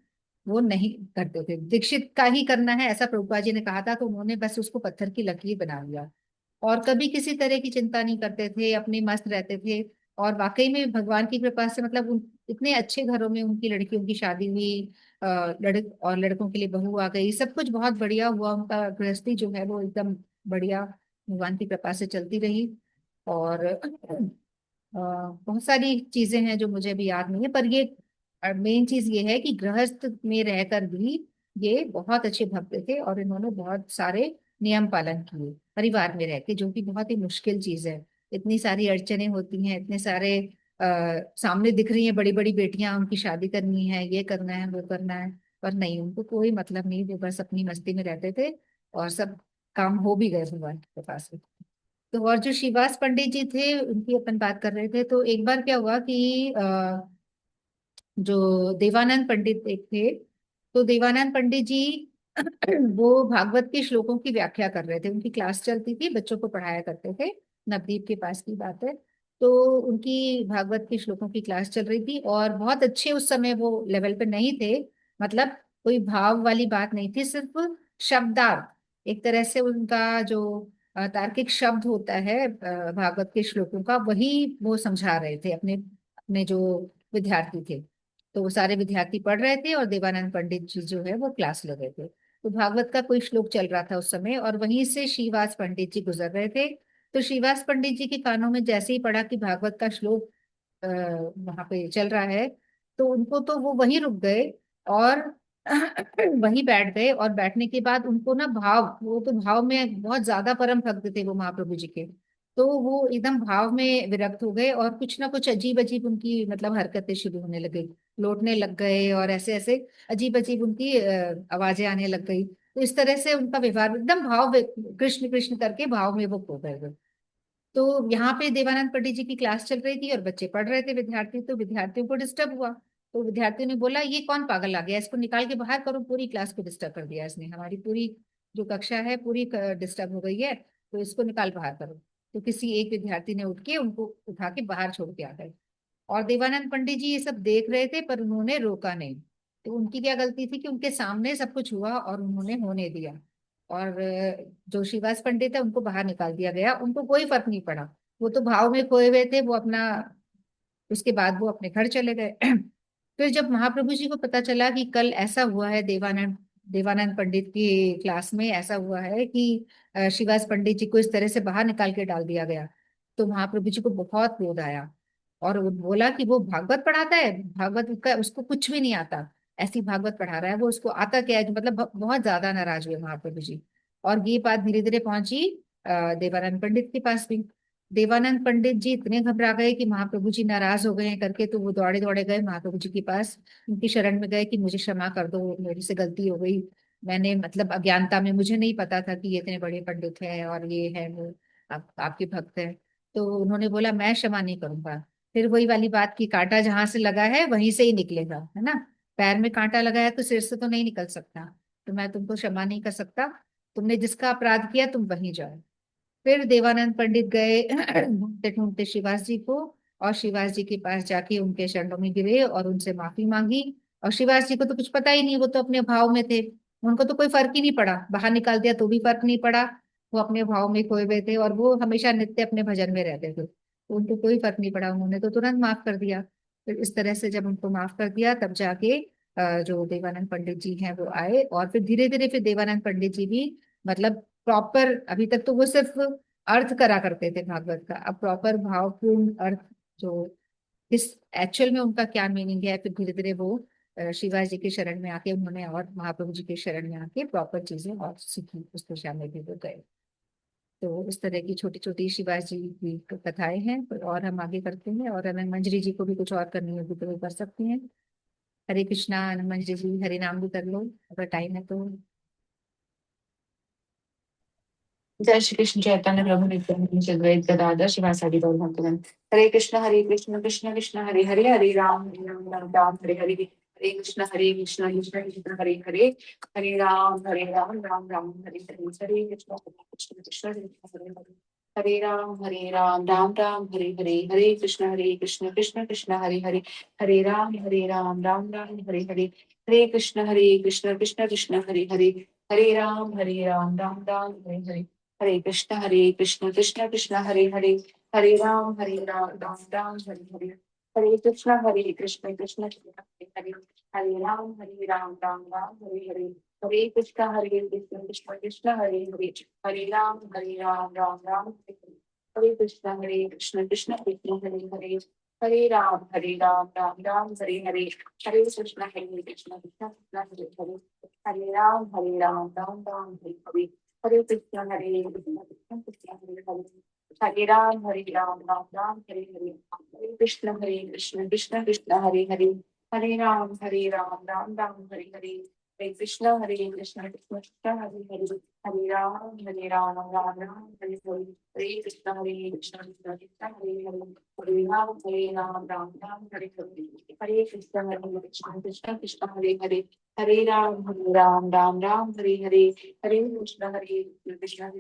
वो नहीं करते थे। दीक्षित का ही करना है ऐसा प्रभुपाद जी ने कहा था, तो उन्होंने बस उसको पत्थर की लकीर बना लिया। और कभी किसी तरह की चिंता नहीं करते थे, अपने मस्त रहते थे। और वाकई में भगवान की कृपा से मतलब इतने अच्छे घरों में उनकी लड़कियों की शादी हुई, और लड़कों के लिए बहू आ गई, सब कुछ बहुत बढ़िया हुआ। उनका गृहस्थी जो है वो एकदम बढ़िया भगवान की कृपा से चलती रही। और बहुत सारी चीजें हैं जो मुझे भी याद नहीं है, पर ये मेन चीज ये है कि गृहस्थ में रहकर भी ये बहुत अच्छे भक्त थे, और इन्होंने बहुत सारे नियम पालन किए परिवार में रह के, जो कि बहुत ही मुश्किल चीज है। इतनी सारी अड़चने होती हैं, इतने सारे सामने दिख रही हैं बड़ी बड़ी बेटियां, उनकी शादी करनी है, ये करना है, वो करना है, पर नहीं, उनको कोई मतलब नहीं, वो बस अपनी मस्ती में रहते थे। और सब काम हो भी गए भगवान की कृपा से। तो और जो श्रीवास पंडित जी थे उनकी अपन बात कर रहे थे, तो एक बार क्या हुआ कि जो देवानंद पंडित एक थे, तो देवानंद पंडित जी वो भागवत के श्लोकों की व्याख्या कर रहे थे। उनकी क्लास चलती थी, बच्चों को पढ़ाया करते थे, नवदीप के पास की बात है। तो उनकी भागवत के श्लोकों की क्लास चल रही थी, और बहुत अच्छे उस समय वो लेवल पे नहीं थे, मतलब कोई भाव वाली बात नहीं थी, सिर्फ शब्दार्थ, एक तरह से उनका जो तार्किक शब्द होता है भागवत के श्लोकों का, वही वो समझा रहे थे अपने अपने जो विद्यार्थी थे। तो वो सारे विद्यार्थी पढ़ रहे थे और देवानंद पंडित जी जो है वो क्लास ले रहे थे। तो भागवत का कोई श्लोक चल रहा था उस समय, और वहीं से श्रीवास पंडित जी गुजर रहे थे। तो श्रीवास पंडित जी के कानों में जैसे ही पड़ा कि भागवत का श्लोक वहां पे चल रहा है, तो उनको तो वो वहीं रुक गए और वहीं बैठ गए। और बैठने के बाद उनको ना भाव, वो तो भाव में बहुत ज्यादा परम भक्त थे वो महाप्रभु जी के। तो वो एकदम भाव में विरक्त हो गए, और कुछ ना कुछ अजीब अजीब उनकी मतलब हरकतें शुरू होने लग गई, लौटने लग गए, और ऐसे ऐसे अजीब अजीब उनकी आवाजें आने लग गई। तो इस तरह से उनका व्यवहार एकदम कृष्ण कृष्ण करके भाव में वो खो गए वो। तो यहाँ पे देवानंद पंडित जी की क्लास चल रही थी और बच्चे पढ़ रहे थे विद्यार्थी, तो विद्यार्थियों को डिस्टर्ब हुआ। तो विद्यार्थियों ने बोला ये कौन पागल आ गया, इसको निकाल के बाहर करो, पूरी क्लास को डिस्टर्ब कर दिया इसने, हमारी पूरी जो कक्षा है पूरी डिस्टर्ब हो गई है, तो इसको निकाल बाहर करो। तो किसी एक विद्यार्थी ने उठ के उनको उठा के बाहर छोड़ के आ गए। और देवानंद पंडित जी ये सब देख रहे थे, पर उन्होंने रोका नहीं। तो उनकी क्या गलती थी कि उनके सामने सब कुछ हुआ और उन्होंने होने दिया। और जो श्रीवास पंडित है उनको बाहर निकाल दिया गया, उनको कोई फर्क नहीं पड़ा। वो तो भाव में खोए हुए थे, वो अपना, उसके बाद वो अपने घर चले गए। फिर जब महाप्रभु जी को पता चला कि कल ऐसा हुआ है, देवानंद देवानंद पंडित की क्लास में ऐसा हुआ है कि श्रीवास पंडित जी को इस तरह से बाहर निकाल के डाल दिया गया, तो महाप्रभु जी को बहुत क्रोध आया और वो बोला कि वो भागवत पढ़ाता है, भागवत का उसको कुछ भी नहीं आता, ऐसी भागवत पढ़ा रहा है वो, उसको आता क्या है, मतलब बहुत ज्यादा नाराज हुए महाप्रभु जी। और ये बात धीरे धीरे पहुंची देवानंद पंडित के पास भी। देवानंद पंडित जी इतने घबरा गए कि महाप्रभु जी नाराज हो गए हैं करके, तो वो दौड़े दौड़े गए महाप्रभु जी के पास, उनकी शरण में गए कि मुझे क्षमा कर दो, मेरी से गलती हो गई, मैंने मतलब अज्ञानता में, मुझे नहीं पता था कि ये इतने बड़े पंडित हैं और ये है वो आपके भक्त हैं। तो उन्होंने बोला मैं क्षमा नहीं करूंगा। फिर वही वाली बात की कांटा जहां से लगा है वहीं से ही निकलेगा, है ना, पैर में कांटा लगा है तो सिर से तो नहीं निकल सकता, तो मैं तुमको क्षमा नहीं कर सकता, तुमने जिसका अपराध किया तुम वहीं जाओ। फिर देवानंद पंडित गए ढूंढते ढूंढते शिवास जी को, और शिवास जी के पास जाके उनके चरणों में गिरे और उनसे माफी मांगी। और शिवास जी को तो कुछ पता ही नहीं, वो तो अपने भाव में थे, उनको तो कोई फर्क ही नहीं पड़ा, बाहर निकाल दिया तो भी फर्क नहीं पड़ा, वो अपने भाव में खोए हुए थे और वो हमेशा नित्य अपने भजन में रहते थे, तो उनको कोई फर्क नहीं पड़ा, उन्होंने तो तुरंत माफ कर दिया। फिर इस तरह से जब उनको माफ कर दिया तब जाके जो देवानंद पंडित जी हैं वो आए, और फिर धीरे धीरे फिर देवानंद पंडित जी भी मतलब प्रॉपर, अभी तक तो वो सिर्फ अर्थ करा करते थे भागवत का, अब प्रॉपर भावपूर्ण अर्थ जो इस एक्चुअल में उनका क्या मीनिंग है, फिर धीरे धीरे वो शिवाजी जी के शरण में आके उन्होंने, और महाप्रभु जी के शरण में आके प्रॉपर चीजें और सीखी, उस दिशा में भी वो गए। तो इस तरह की छोटी छोटी शिवाजी जी की कथाएं हैं, और हम आगे करते हैं, और अनंत मंजरी जी को भी कुछ और करनी होगी तो वो कर सकती हैं। हरे कृष्णा, अनंत मंजरी जी हरे नाम भी कर लो अगर टाइम है तो। जय श्री कृष्ण चैतन्य प्रभु नित्यानंद श्री अद्वैत गदाधर शिवासादि गौर भक्तगण। हरे कृष्ण कृष्ण कृष्ण हरे हरे, हरे राम राम राम हरे हरे, हरे कृष्ण कृष्ण कृष्ण हरे हरे, हरे राम राम राम हरे हरे, हरे कृष्ण कृष्ण कृष्ण हरे हरे, हरे राम राम हरे हरे, हरे कृष्ण कृष्ण कृष्ण हरे हरे, हरे राम राम हरे हरे, हरे कृष्ण कृष्ण कृष्ण हरे हरे, हरे राम राम हरे हरे, हरे कृष्ण कृष्ण कृष्ण हरे हरे, हरे राम राम हरे हरे, हरे कृष्ण कृष्ण कृष्ण हरे हरे, हरे राम राम हरे हरे, हरे कृष्ण कृष्ण कृष्ण हरे हरे, हरे राम राम हरे हरे, हरे कृष्ण कृष्ण कृष्ण हरे हरे, हरे राम राम हरे हरे, हरे कृष्ण कृष्ण कृष्ण हरे हरे, हरे राम राम हरे हरे, हरे कृष्ण कृष्ण कृष्ण हरे हरे, हरे राम राम हरे हरे, हरे कृष्ण कृष्ण कृष्ण हरे हरे, हरे राम राम हरे हरे, हरे कृष्ण कृष्ण कृष्ण हरे हरे, हरे राम राम हरे हरे, हरे कृष्ण कृष्ण कृष्ण हरे हरे, हरे राम राम हरे हरे, हरे कृष्ण कृष्ण कृष्ण हरे हरे, हरे राम राम हरे हरे, हरे कृष्ण कृष्ण कृष्ण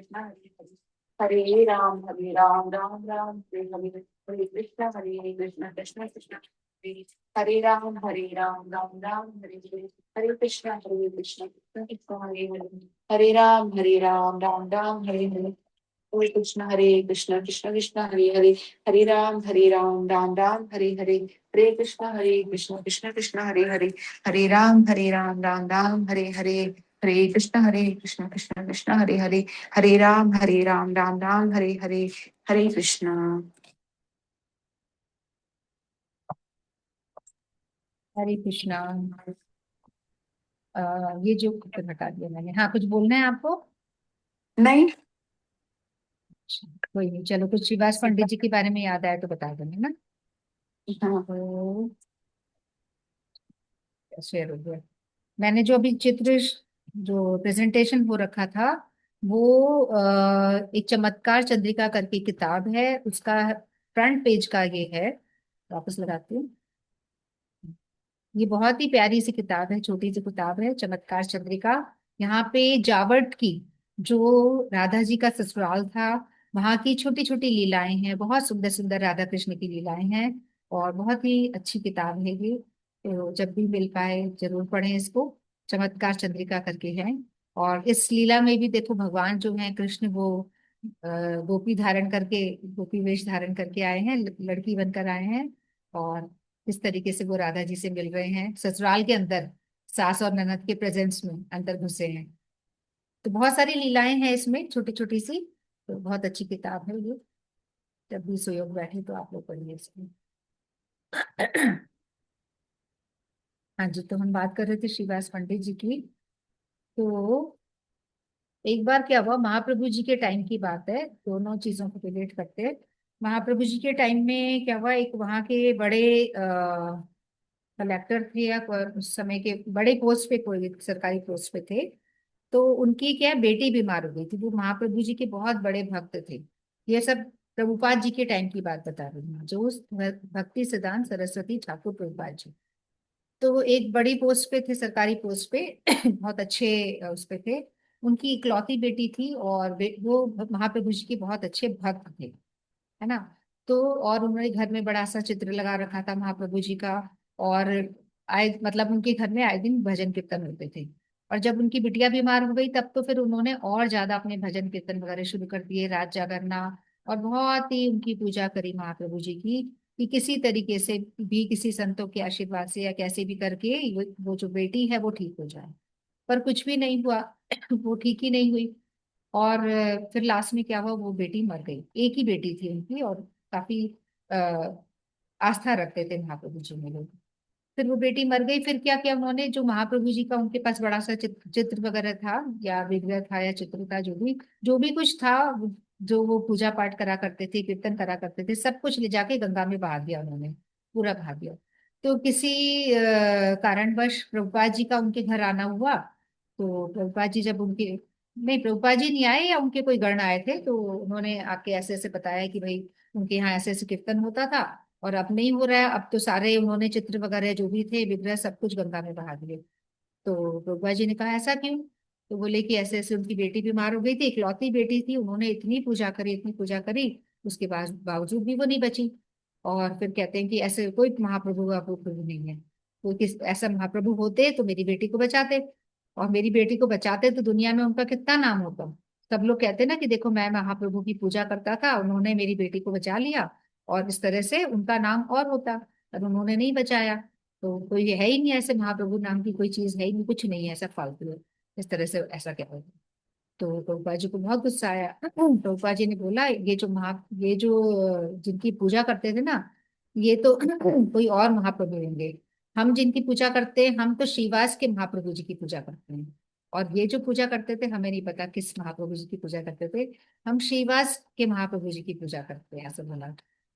हरे हरे, हरे राम राम हरे हरे, हरे कृष्ण कृष्ण कृष्ण हरे, हरे राम राम हरे हरे, हरे कृष्ण कृष्ण कृष्ण हरे हरे, हरे राम हरे हरे, हरे कृष्ण कृष्ण कृष्ण हरे हरे, हरे राम हरे हरे, हरे कृष्ण कृष्ण कृष्ण हरे हरे, हरे राम हरे हरे, हरे कृष्ण कृष्ण कृष्ण हरे हरे, हरे राम हरे हरे, हरे कृष्ण। हरे कृष्णा। ये जो फिर हटा दिया मैंने, हाँ कुछ बोलना है आपको? नहीं। अच्छा, कोई नहीं, चलो कुछ श्रीवास पंडित जी के बारे में याद आया तो बता देंगे ना। हाँ। तो शेयर हो गया, मैंने जो अभी चित्र जो प्रेजेंटेशन हो रखा था वो एक चमत्कार चंद्रिका करके किताब है, उसका फ्रंट पेज का ये है, वापस लगाती हूँ। ये बहुत ही प्यारी सी किताब है, छोटी सी किताब है चमत्कार चंद्रिका। यहाँ पे जावट की जो राधा जी का ससुराल था वहां की छोटी छोटी लीलाएं हैं, बहुत सुंदर सुंदर राधा कृष्ण की लीलाएं हैं, और बहुत ही अच्छी किताब है ये, तो जब भी मिल पाए जरूर पढ़ें इसको। चमत्कार चंद्रिका करके है। और इस लीला में भी देखो भगवान जो है कृष्ण वो गोपी धारण करके, गोपी वेश धारण करके आए हैं, लड़की बनकर आए हैं, और इस तरीके से वो राधा जी से मिल रहे हैं ससुराल के अंदर, सास और ननद के प्रेजेंस में अंदर घुसे हैं। तो बहुत सारी लीलाएं हैं इसमें छोटी छोटी सी, तो बहुत अच्छी किताब है ये। जब भी सुयोग बैठे तो आप लोग पढ़िए इसमें। हाँ जी, तो हम बात कर रहे थे श्रीवास पंडित जी की। तो एक बार क्या हुआ, महाप्रभु जी के टाइम की बात है, दोनों चीजों को रिलेट करते हैं। महाप्रभु जी के टाइम में क्या हुआ, एक वहाँ के बड़े कलेक्टर थे या उस समय के बड़े पोस्ट पे, कोई सरकारी पोस्ट पे थे। तो उनकी क्या है, बेटी बीमार हो गई थी। वो महाप्रभु जी के बहुत बड़े भक्त थे। ये सब प्रभुपाद जी के टाइम की बात बता रही हूँ, जो भक्ति सिद्धांत सरस्वती ठाकुर प्रभुपाद जी। तो वो एक बड़ी पोस्ट पे थे, सरकारी पोस्ट पे। बहुत अच्छे उस पे थे। उनकी इकलौती बेटी थी, और वो महाप्रभु जी के बहुत अच्छे भक्त थे, है ना। तो और उन्होंने घर में बड़ा सा चित्र लगा रखा था महाप्रभु जी का। और आए मतलब उनके घर में आए दिन भजन कीर्तन होते थे। और जब उनकी बिटिया बीमार हो गई, तब तो फिर उन्होंने और ज्यादा अपने भजन कीर्तन वगैरह शुरू कर दिए, रात जागरना। और बहुत ही उनकी पूजा करी महाप्रभु जी की, कि किसी तरीके से भी, किसी संतों के आशीर्वाद से या कैसे भी करके वो जो बेटी है वो ठीक हो जाए। पर कुछ भी नहीं हुआ। वो ठीक ही नहीं हुई। और फिर लास्ट में क्या हुआ, वो बेटी मर गई। एक ही बेटी थी उनकी, और काफी आ, आस्था रखते थे महाप्रभु जी में लोग। फिर वो बेटी मर गई। फिर क्या किया उन्होंने, जो महाप्रभु जी का उनके पास बड़ा सा चित्र वगैरह था, या विग्रह था या चित्र था, जो भी कुछ था, जो वो पूजा पाठ करा करते थे, कीर्तन करा करते थे, सब कुछ ले जाके गंगा में बहा दिया उन्होंने, पूरा बहा दिया। तो किसी कारणवश प्रभुपाद जी का उनके घर आना हुआ। तो प्रभुपाद जी जब उनके, नहीं प्रभुपाद जी नहीं आए, या उनके कोई गण आए थे, तो उन्होंने आके ऐसे ऐसे बताया कि भाई उनके यहाँ ऐसे ऐसे कीर्तन होता था, और अब नहीं हो रहा है। अब तो सारे उन्होंने चित्र वगैरह जो भी थे, विग्रह, सब कुछ गंगा में बहा दिए। तो प्रभुपाद जी ने कहा ऐसा क्यों। तो बोले कि ऐसे ऐसे उनकी बेटी बीमार हो गई थी, इकलौती बेटी थी, उन्होंने इतनी पूजा करी, इतनी पूजा करी, उसके बाद बावजूद भी वो नहीं बची। और फिर कहते हैं कि ऐसे कोई महाप्रभु का प्रभु नहीं है। तो किस ऐसा महाप्रभु होते तो मेरी बेटी को बचाते, और मेरी बेटी को बचाते तो दुनिया में उनका कितना नाम होता। सब लोग कहते ना कि देखो, मैं महाप्रभु की पूजा करता था, उन्होंने मेरी बेटी को बचा लिया, और इस तरह से उनका नाम और होता। पर उन्होंने नहीं बचाया। तो कोई है ही नहीं ऐसे, महाप्रभु नाम की कोई चीज है ही नहीं, कुछ नहीं है, ऐसा फालतू है। इस तरह से ऐसा क्या होगा। तो प्रभुपाद जी को बहुत गुस्सा आया। प्रभुपाद जी ने बोला, ये जो जिनकी पूजा करते थे ना, ये तो कोई और महाप्रभु होंगे। हम जिनकी पूजा करते हैं, हम तो श्रीवास के महाप्रभु जी की पूजा करते हैं। और ये जो पूजा करते थे, हमें नहीं पता किस महाप्रभु जी की पूजा करते थे। हम श्रीवास के महाप्रभु जी की पूजा करते हैं, ऐसा बोला।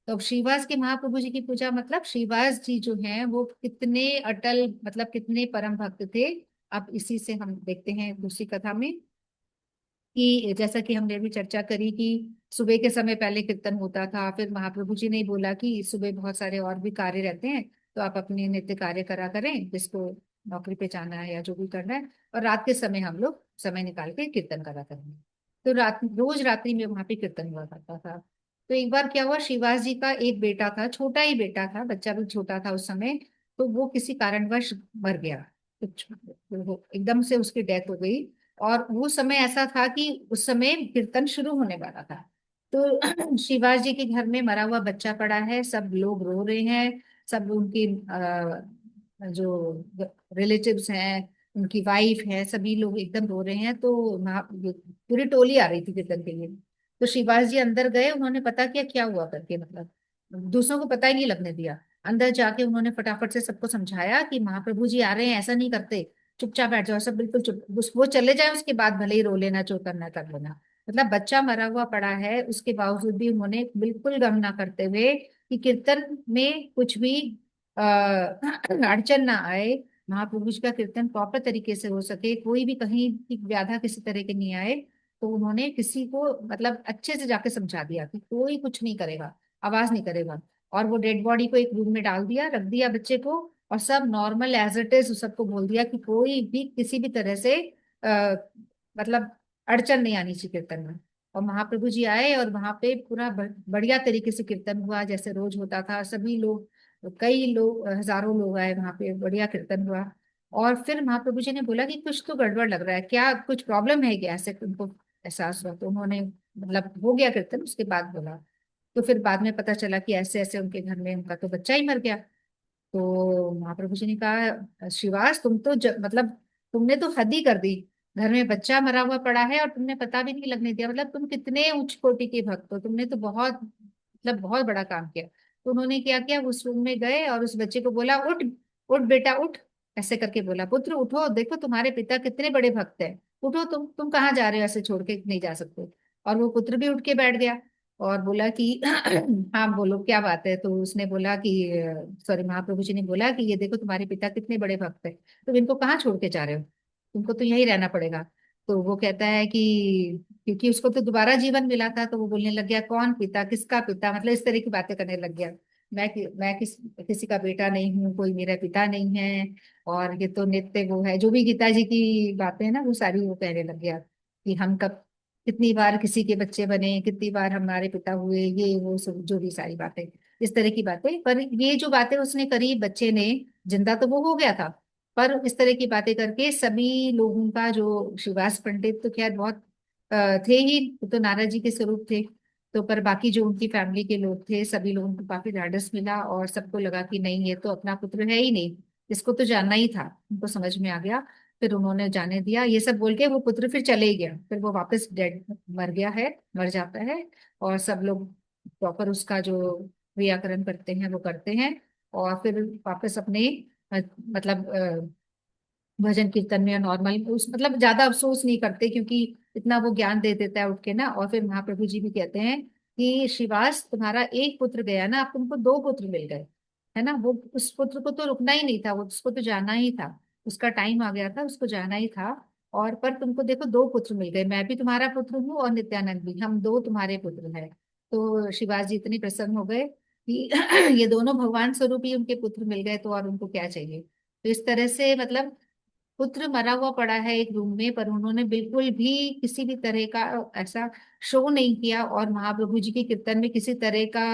तो अब श्रीवास के महाप्रभु जी की पूजा, मतलब श्रीवास जी जो हैं वो कितने अटल, मतलब कितने परम भक्त थे। अब इसी से हम देखते हैं दूसरी कथा में, कि जैसा कि हमने भी चर्चा करी कि सुबह के समय पहले कीर्तन होता था। फिर महाप्रभु जी ने बोला कि सुबह बहुत सारे और भी कार्य रहते हैं, तो आप अपने नित्य कार्य करा करें, जिसको नौकरी पे जाना है या जो भी करना है। और रात के समय हम लोग समय निकाल के कीर्तन करा करेंगे। तो रोज रात्रि में वहां पे कीर्तन हुआ करता था। तो एक बार क्या हुआ, श्रीवास जी का एक बेटा था, छोटा ही बेटा था, बच्चा भी छोटा था उस समय। तो वो किसी कारणवश मर गया। तो एकदम से उसकी डेथ हो गई। और वो समय ऐसा था कि उस समय कीर्तन शुरू होने वाला था। तो शिवाजी जी के घर में मरा हुआ बच्चा पड़ा है, सब लोग रो रहे हैं। सब उनकी जो रिलेटिव्स हैं, उनकी वाइफ है, सभी लोग एकदम रो रहे हैं। तो पूरी टोली आ रही थी कीर्तन के लिए। तो शिवाजी जी अंदर गए, उन्होंने पता किया क्या हुआ करके, मतलब दूसरों को पता ही नहीं लगने दिया। अंदर जाके उन्होंने फटाफट से सबको समझाया कि महाप्रभु जी आ रहे हैं, ऐसा नहीं करते, चुपचाप बैठ जाओ, सब बिल्कुल चुप, वो चले जाए, उसके बाद भले ही रो लेना, जो करना कर लेना। मतलब बच्चा मरा हुआ पड़ा है, उसके बावजूद भी उन्होंने बिल्कुल गम ना करते हुए, कि कीर्तन में कुछ भी अड़चन ना आए, महाप्रभु जी का कीर्तन प्रॉपर तरीके से हो सके, कोई भी कहीं की व्याधा किसी तरह की नहीं आए। तो उन्होंने किसी को मतलब अच्छे से जाके समझा दिया कि कोई कुछ नहीं करेगा, आवाज नहीं करेगा। और वो डेड बॉडी को एक रूम में डाल दिया, रख दिया बच्चे को, और सब नॉर्मल एज इट इज सबको बोल दिया कि कोई भी किसी भी तरह से आ, मतलब अड़चन नहीं आनी चाहिए कीर्तन में। और महाप्रभु जी आए, और वहां पे पूरा बढ़िया तरीके से कीर्तन हुआ, जैसे रोज होता था। सभी लोग, कई लोग, हजारों लोग आए वहां पे, बढ़िया कीर्तन हुआ। और फिर महाप्रभु जी ने बोला कि कुछ तो गड़बड़ लग रहा है, क्या कुछ प्रॉब्लम है क्या, ऐसे उनको एहसास हुआ। तो उन्होंने मतलब हो गया कीर्तन, उसके बाद बोला। तो फिर बाद में पता चला कि ऐसे ऐसे उनके घर में उनका तो बच्चा ही मर गया। तो महाप्रभु जी ने कहा, शिवास तुम तो मतलब तुमने तो हद ही कर दी। घर में बच्चा मरा हुआ पड़ा है और तुमने पता भी नहीं लगने दिया, मतलब तुम कितने उच्च कोटि के भक्त हो, तुमने तो बहुत मतलब बहुत बड़ा काम किया। तो उन्होंने क्या किया, उस रूम में गए और उस बच्चे को बोला, उठ उठ बेटा उठ, ऐसे करके बोला, पुत्र उठो, देखो तुम्हारे पिता कितने बड़े भक्त हैं, उठो, तुम कहाँ जा रहे हो, ऐसे छोड़ के नहीं जा सकते। और वो पुत्र भी उठ के बैठ गया और बोला कि हाँ बोलो क्या बात है। तो उसने बोला कि सॉरी, महाप्रभु जी ने बोला कि ये देखो तुम्हारे पिता कितने बड़े भक्त है, तुम इनको कहाँ छोड़ के जा रहे हो, तुमको तो यहीं रहना पड़ेगा। तो वो कहता है कि क्योंकि उसको तो दोबारा जीवन मिला था, तो वो बोलने लग गया, कौन पिता, किसका पिता, मतलब इस तरह की बातें करने लग गया। मैं किसी का बेटा नहीं हूँ, कोई मेरा पिता नहीं है, और ये तो नित्य वो है, जो भी गीता जी की बातें हैं ना, वो सारी वो कहने लग गया कि हम कब कितनी बार किसी के बच्चे बने, कितनी बार हमारे पिता हुए, ये वो सब जो भी सारी बातें, इस तरह की बातें। पर ये जो बातें उसने करी बच्चे ने, जिंदा तो वो हो गया था, पर इस तरह की बातें करके सभी लोगों का, जो शिवास पंडित तो खैर बहुत थे ही, तो नारद जी के स्वरूप थे, तो पर बाकी जो उनकी फैमिली के लोग थे, सभी लोगों को काफी ढाढ़स मिला और सबको लगा कि नहीं, ये तो अपना पुत्र है ही नहीं, इसको तो जानना ही था। उनको समझ में आ गया, फिर उन्होंने जाने दिया। ये सब बोल के वो पुत्र फिर चले ही गया, फिर वो वापस डेड मर गया है, मर जाता है। और सब लोग प्रॉपर उसका जो क्रियाकर्म करते हैं वो करते हैं, और फिर वापस अपने मतलब भजन कीर्तन में नॉर्मल उस मतलब ज्यादा अफसोस नहीं करते, क्योंकि इतना वो ज्ञान दे देता है उठ के ना। और फिर महाप्रभु जी भी कहते हैं कि श्रीवास, तुम्हारा एक पुत्र गया ना, अब तुमको दो पुत्र मिल गए, है ना। वो उस पुत्र को तो रुकना ही नहीं था, वो उसको तो जाना ही था, उसका टाइम आ गया था, उसको जाना ही था। और पर तुमको देखो दो पुत्र मिल गए, मैं भी तुम्हारा पुत्र हूँ और नित्यानंद भी, हम दो तुम्हारे पुत्र हैं। तो शिवाजी जी इतने प्रसन्न हो गए कि ये दोनों भगवान स्वरूप ही उनके पुत्र मिल गए, तो और उनको क्या चाहिए। तो इस तरह से मतलब पुत्र मरा हुआ पड़ा है एक रूम में, पर उन्होंने बिल्कुल भी किसी भी तरह का ऐसा शो नहीं किया, और महाप्रभु जी के कीर्तन में किसी तरह का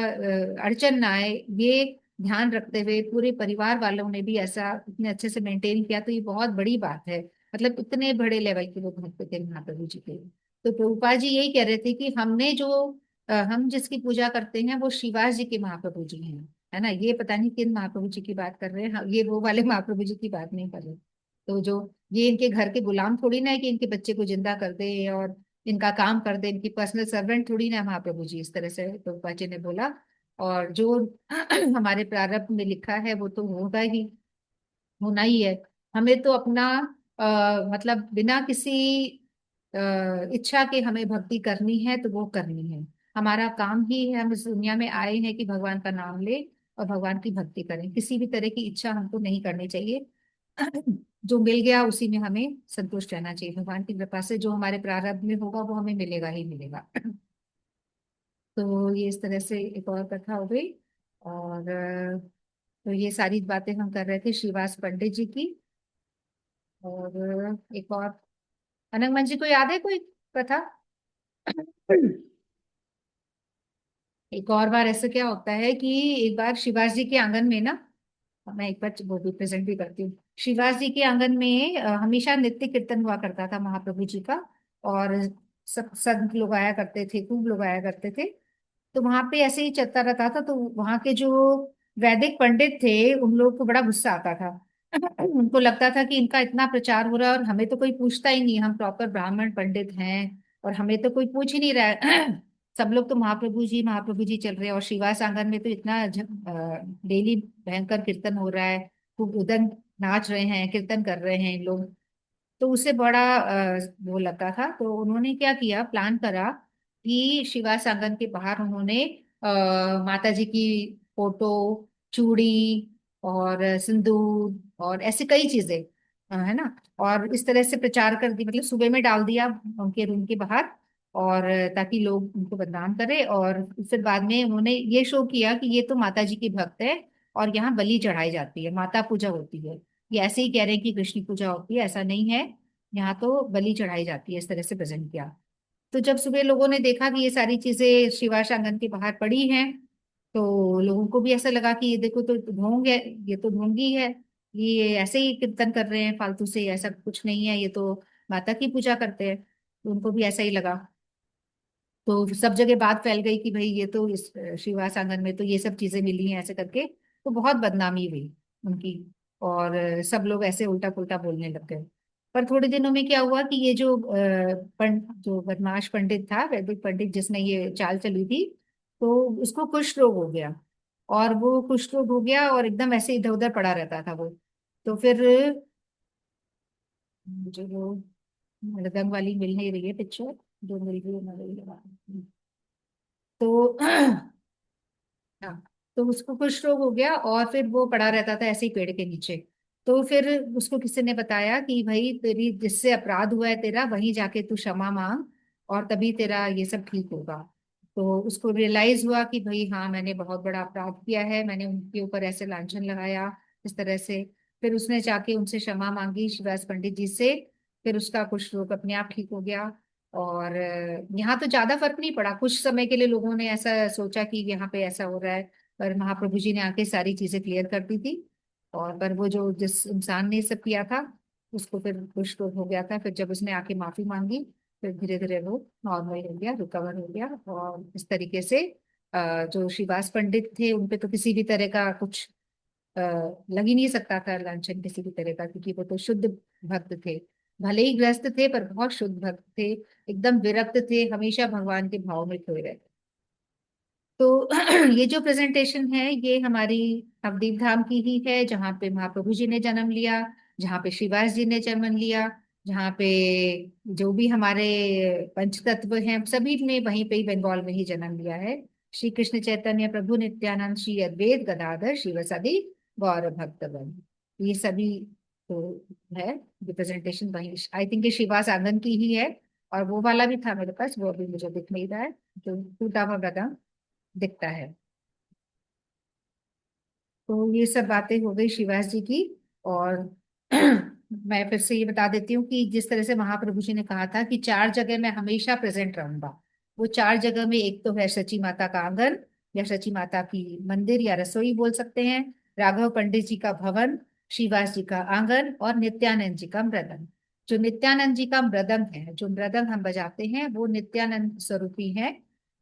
अड़चन ना आए, ये ध्यान रखते हुए पूरे परिवार वालों ने भी ऐसा इतने अच्छे से मेंटेन किया। तो ये बहुत बड़ी बात है, मतलब इतने बड़े लेवल के वो भक्त थे महाप्रभु जी के। तो प्रभुपाद जी यही कह रहे थे कि हमने जो हम जिसकी पूजा करते हैं वो शिवास जी के महाप्रभु जी हैं, है ना। ये पता नहीं किन महाप्रभु जी की बात कर रहे हैं, ये वो वाले महाप्रभु जी की बात नहीं कर रहे। तो जो ये इनके घर के गुलाम थोड़ी ना है कि इनके बच्चे को जिंदा कर दे और इनका काम कर दे, इनकी पर्सनल सर्वेंट थोड़ी ना है महाप्रभु जी, इस तरह से प्रभुपाद जी ने बोला। और जो हमारे प्रारब्ध में लिखा है वो तो होगा ही, होना ही है। हमें तो अपना मतलब बिना किसी इच्छा के हमें भक्ति करनी है तो वो करनी है, हमारा काम ही है। हम इस दुनिया में आए हैं कि भगवान का नाम ले और भगवान की भक्ति करें, किसी भी तरह की इच्छा हमको नहीं करनी चाहिए। जो मिल गया उसी में हमें संतुष्ट रहना चाहिए, भगवान की कृपा से जो हमारे प्रारब्ध में होगा वो हमें मिलेगा ही मिलेगा। तो ये इस तरह से एक और कथा हो गई। और तो ये सारी बातें हम कर रहे थे श्रीवास पंडित जी की। और एक और अनंगमन जी को याद है कोई कथा? एक और बार ऐसा क्या होता है कि एक बार शिवास जी के आंगन में ना, मैं एक बार वो भी प्रेजेंट भी करती हूँ। शिवास जी के आंगन में हमेशा नित्य कीर्तन हुआ करता था महाप्रभु जी का, और सब संत लोग आया करते थे, खूब लोग आया करते थे। तो वहां पे ऐसे ही चलता रहता था, तो वहां के जो वैदिक पंडित थे उन लोगों को बड़ा गुस्सा आता था। उनको लगता था कि इनका इतना प्रचार हो रहा है और हमें तो कोई पूछता ही नहीं, हम प्रॉपर ब्राह्मण पंडित हैं और हमें तो कोई पूछ ही नहीं रहा है। सब लोग तो महाप्रभु जी चल रहे हैं, और शिवास आंगन में तो इतना डेली भयंकर कीर्तन हो रहा है, खूब उदन नाच रहे हैं, कीर्तन कर रहे हैं लोग। तो उसे बड़ा वो लगा था, तो उन्होंने क्या किया, प्लान करा कि शिवास आंगन के बाहर उन्होंने माता जी की फोटो, चूड़ी और सिंदूर और ऐसी कई चीजें है ना, और इस तरह से प्रचार कर दी, मतलब सुबह में डाल दिया उनके रूम के बाहर, और ताकि लोग उनको बदनाम करें। और फिर बाद में उन्होंने ये शो किया कि ये तो माता जी की भक्त है और यहाँ बलि चढ़ाई जाती है, माता पूजा होती है। ये ऐसे ही कह रहे हैं कि कृष्ण पूजा होती है, ऐसा नहीं है, यहाँ तो बलि चढ़ाई जाती है, इस तरह से प्रेजेंट किया। तो जब सुबह लोगों ने देखा कि ये सारी चीजें शिवाश आंगन के बाहर पड़ी हैं, तो लोगों को भी ऐसा लगा कि ये देखो तो ढोंग है, ये तो ढोंगी है, ये ऐसे ही कीर्तन कर रहे हैं फालतू से, ऐसा कुछ नहीं है, ये तो माता की पूजा करते हैं। तो उनको भी ऐसा ही लगा। तो सब जगह बात फैल गई कि भाई ये तो इस श्रीवास आंगन में तो ये सब चीजें मिली हैं ऐसे करके, तो बहुत बदनामी हुई उनकी। और सब लोग ऐसे उल्टा पुल्टा बोलने लग गए। पर थोड़े दिनों में क्या हुआ कि ये जो जो बदमाश पंडित था, वैदिक पंडित जिसने ये चाल चली थी, तो उसको कुष्ठ रोग हो गया, और वो कुष्ठ रोग हो गया और एकदम ऐसे इधर उधर पड़ा रहता था वो। तो फिर मुझे वो मृदंग वाली मिल नहीं रही है पिक्चर, जो मिल रही है ना वही तो हाँ, तो उसको कुष्ठ रोग हो गया और फिर वो पड़ा रहता था ऐसे ही पेड़ के नीचे। तो फिर उसको किसी ने बताया कि भाई तेरी जिससे अपराध हुआ है तेरा, वहीं जाके तू क्षमा मांग और तभी तेरा ये सब ठीक होगा। तो उसको रियलाइज हुआ कि भाई हाँ, मैंने बहुत बड़ा अपराध किया है, मैंने उनके ऊपर ऐसे लांछन लगाया इस तरह से। फिर उसने जाके उनसे क्षमा मांगी शिवदास पंडित जी से। फिर उसका कुष्ठ रोग अपने आप ठीक हो गया। और यहाँ तो ज्यादा फर्क नहीं पड़ा, कुछ समय के लिए लोगों ने ऐसा सोचा कि यहाँ पे ऐसा हो रहा है, पर महाप्रभु जी ने आके सारी चीजें क्लियर कर दी थी। और पर वो जो जिस इंसान ने ये सब किया था, उसको फिर कुछ रोग हो गया था। फिर जब उसने आके माफी मांगी, फिर धीरे धीरे वो नॉर्मल हो गया, रिकवर हो गया। और इस तरीके से जो श्रीवास पंडित थे उनपे तो किसी भी तरह का कुछ अ, लग ही नहीं सकता था लांछन किसी भी तरह का, क्योंकि वो तो शुद्ध भक्त थे। भले ही ग्रस्त थे पर बहुत शुद्ध भक्त थे, एकदम विरक्त थे, हमेशा भगवान के भाव में खोए रहते। तो ये जो प्रेजेंटेशन है ये हमारी नवदीप धाम की ही है, जहाँ पे महाप्रभु जी ने जन्म लिया, जहाँ पे श्रीवास जी ने जन्म लिया, जहाँ पे जो भी हमारे पंच तत्व हैं सभी ने वहीं पे ही बंगाल में ही जन्म लिया है। श्री कृष्ण चैतन्य प्रभु नित्यानंद श्री अद्वैत गदाधर शिवसदि गौर भक्तवृंद, ये सभी तो है रिप्रेजेंटेशन वही। आई थिंक ये श्रीवास आंगन की ही है। और वो वाला भी था मेरे पास, वो अभी मुझे दिख नहीं रहा है, जो टूटा हुआ गदा दिखता है। तो ये सब बातें हो गई शिवास जी की। और मैं फिर से ये बता देती हूँ कि जिस तरह से महाप्रभु जी ने कहा था कि 4 जगह मैं हमेशा प्रेजेंट रहूंगा, वो 4 जगह में एक तो है सची माता का आंगन, या सची माता की मंदिर या रसोई बोल सकते हैं, राघव पंडित जी का भवन, श्रीवास जी का आंगन, और नित्यानंद जी का मृदंग। जो नित्यानंद जी का मृदंग है, जो मृदंग हम बजाते हैं, वो नित्यानंद स्वरूपी है।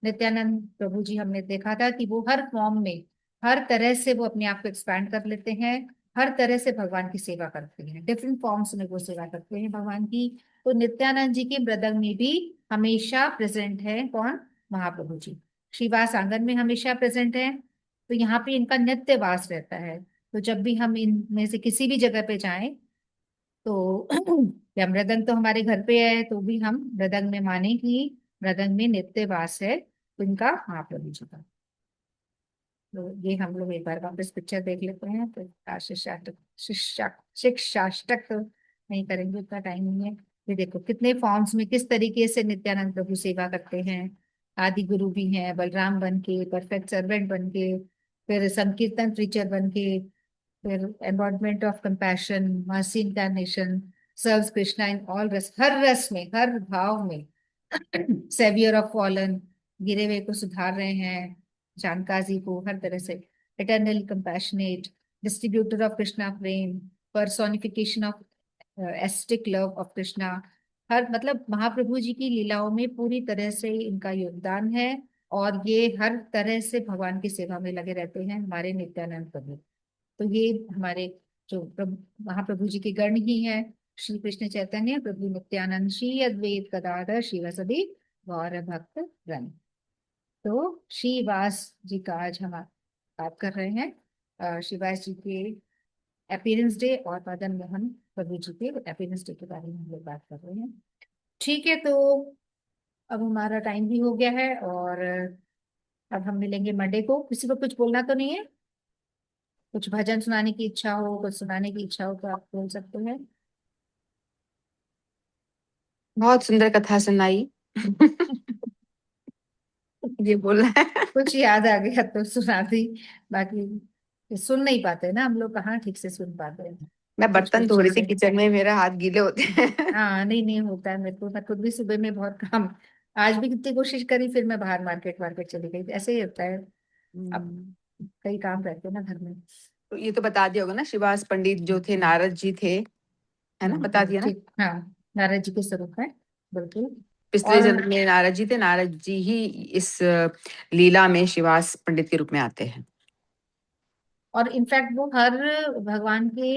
नित्यानंद प्रभु जी हमने देखा था कि वो हर फॉर्म में, हर तरह से वो अपने आप को एक्सपैंड कर लेते हैं, हर तरह से भगवान की सेवा करते हैं, डिफरेंट फॉर्म्स में वो सेवा करते हैं भगवान की। तो नित्यानंद जी के मृदंग में भी हमेशा प्रेजेंट है कौन? महाप्रभु जी। श्रीवास आंगन में हमेशा प्रेजेंट है, तो यहाँ पे इनका नित्य वास रहता है। तो जब भी हम इनमें से किसी भी जगह पे जाएं तो या मृदंग तो हमारे घर पे है तो भी हम मृदंग में माने कि मृदंग में नित्य वास है, तो इनका महाप्रभु जी का। तो ये हम लोग एक बार वापस पिक्चर देख लेते हैं, तो शिक्षाष्टक शिक्षाष्टक तो नहीं करेंगे, उतना टाइम नहीं है। ये देखो कितने फॉर्म्स में किस तरीके से नित्यानंद प्रभु सेवा करते हैं। आदि गुरु भी हैं, बलराम बन के, परफेक्ट सर्वेंट बन के, फिर संकीर्तन प्रीचर बन के, फिर एम्बॉडमेंट ऑफ कंपैशन, मर्सी इंcarnation, serves Krishna in all rasa, हर रस में, हर भाव में। सेवियर ऑफ फॉलन, गिरे हुए को सुधार रहे हैं, जानकाजी को हर तरह से। Eternally compassionate, distributor of Krishna prema, personification of ecstatic love of Krishna. हर मतलब महाप्रभु जी की लीलाओं में पूरी तरह से इनका योगदान है। और ये हर तरह से भगवान की सेवा में लगे रहते हैं हमारे नित्यानंद प्रभु। तो ये हमारे जो महाप्रभु जी के गण ही हैं, श्री कृष्ण चैतन्य प्रभु नित्यानंद श्री अद्वैत गदाधर शिवसदि गौर भक्त वृंद। तो श्रीवास जी का आज हम बात कर रहे हैं, श्रीवास जी के अपीयरेंस डे और मदन मोहन प्रभु जी के अपीयरेंस डे के बारे में हम लोग बात कर रहे हैं। ठीक है, तो अब हमारा टाइम भी हो गया है, और अब हम मिलेंगे मंडे को। किसी को कुछ बोलना तो नहीं है? कुछ भजन सुनाने की इच्छा हो, कुछ सुनाने की इच्छा हो तो आप बोल सकते हैं। बहुत सुंदर कथा सुनाई। ये बोलना है। कुछ याद आ गया तो सुना दी, बाकी सुन नहीं पाते ना हम लोग, कहाँ ठीक से सुन पाते हैं। मैं कुछ बर्तन कुछ धो रही थी चीजें, किचन में, मेरा हाथ गीले होते हैं। हाँ नहीं नहीं होता है मेरे को, मैं खुद भी सुबह में बहुत काम, आज भी कितनी कोशिश करी, फिर मैं बाहर मार्केट वार्केट चली गई, ऐसे ही होता है। अब कई काम रहते हैं ना घर में। तो ये तो बता दिया होगा ना, श्रीवास पंडित जो थे नारद जी थे, है ना, बता दिया ना। ठीक, हाँ, नारद जी के स्वरूप है, बिल्कुल। पिछले और जन्म में नारद जी थे, नारद जी ही इस लीला में श्रीवास पंडित के रूप में आते हैं। और इनफैक्ट वो हर भगवान के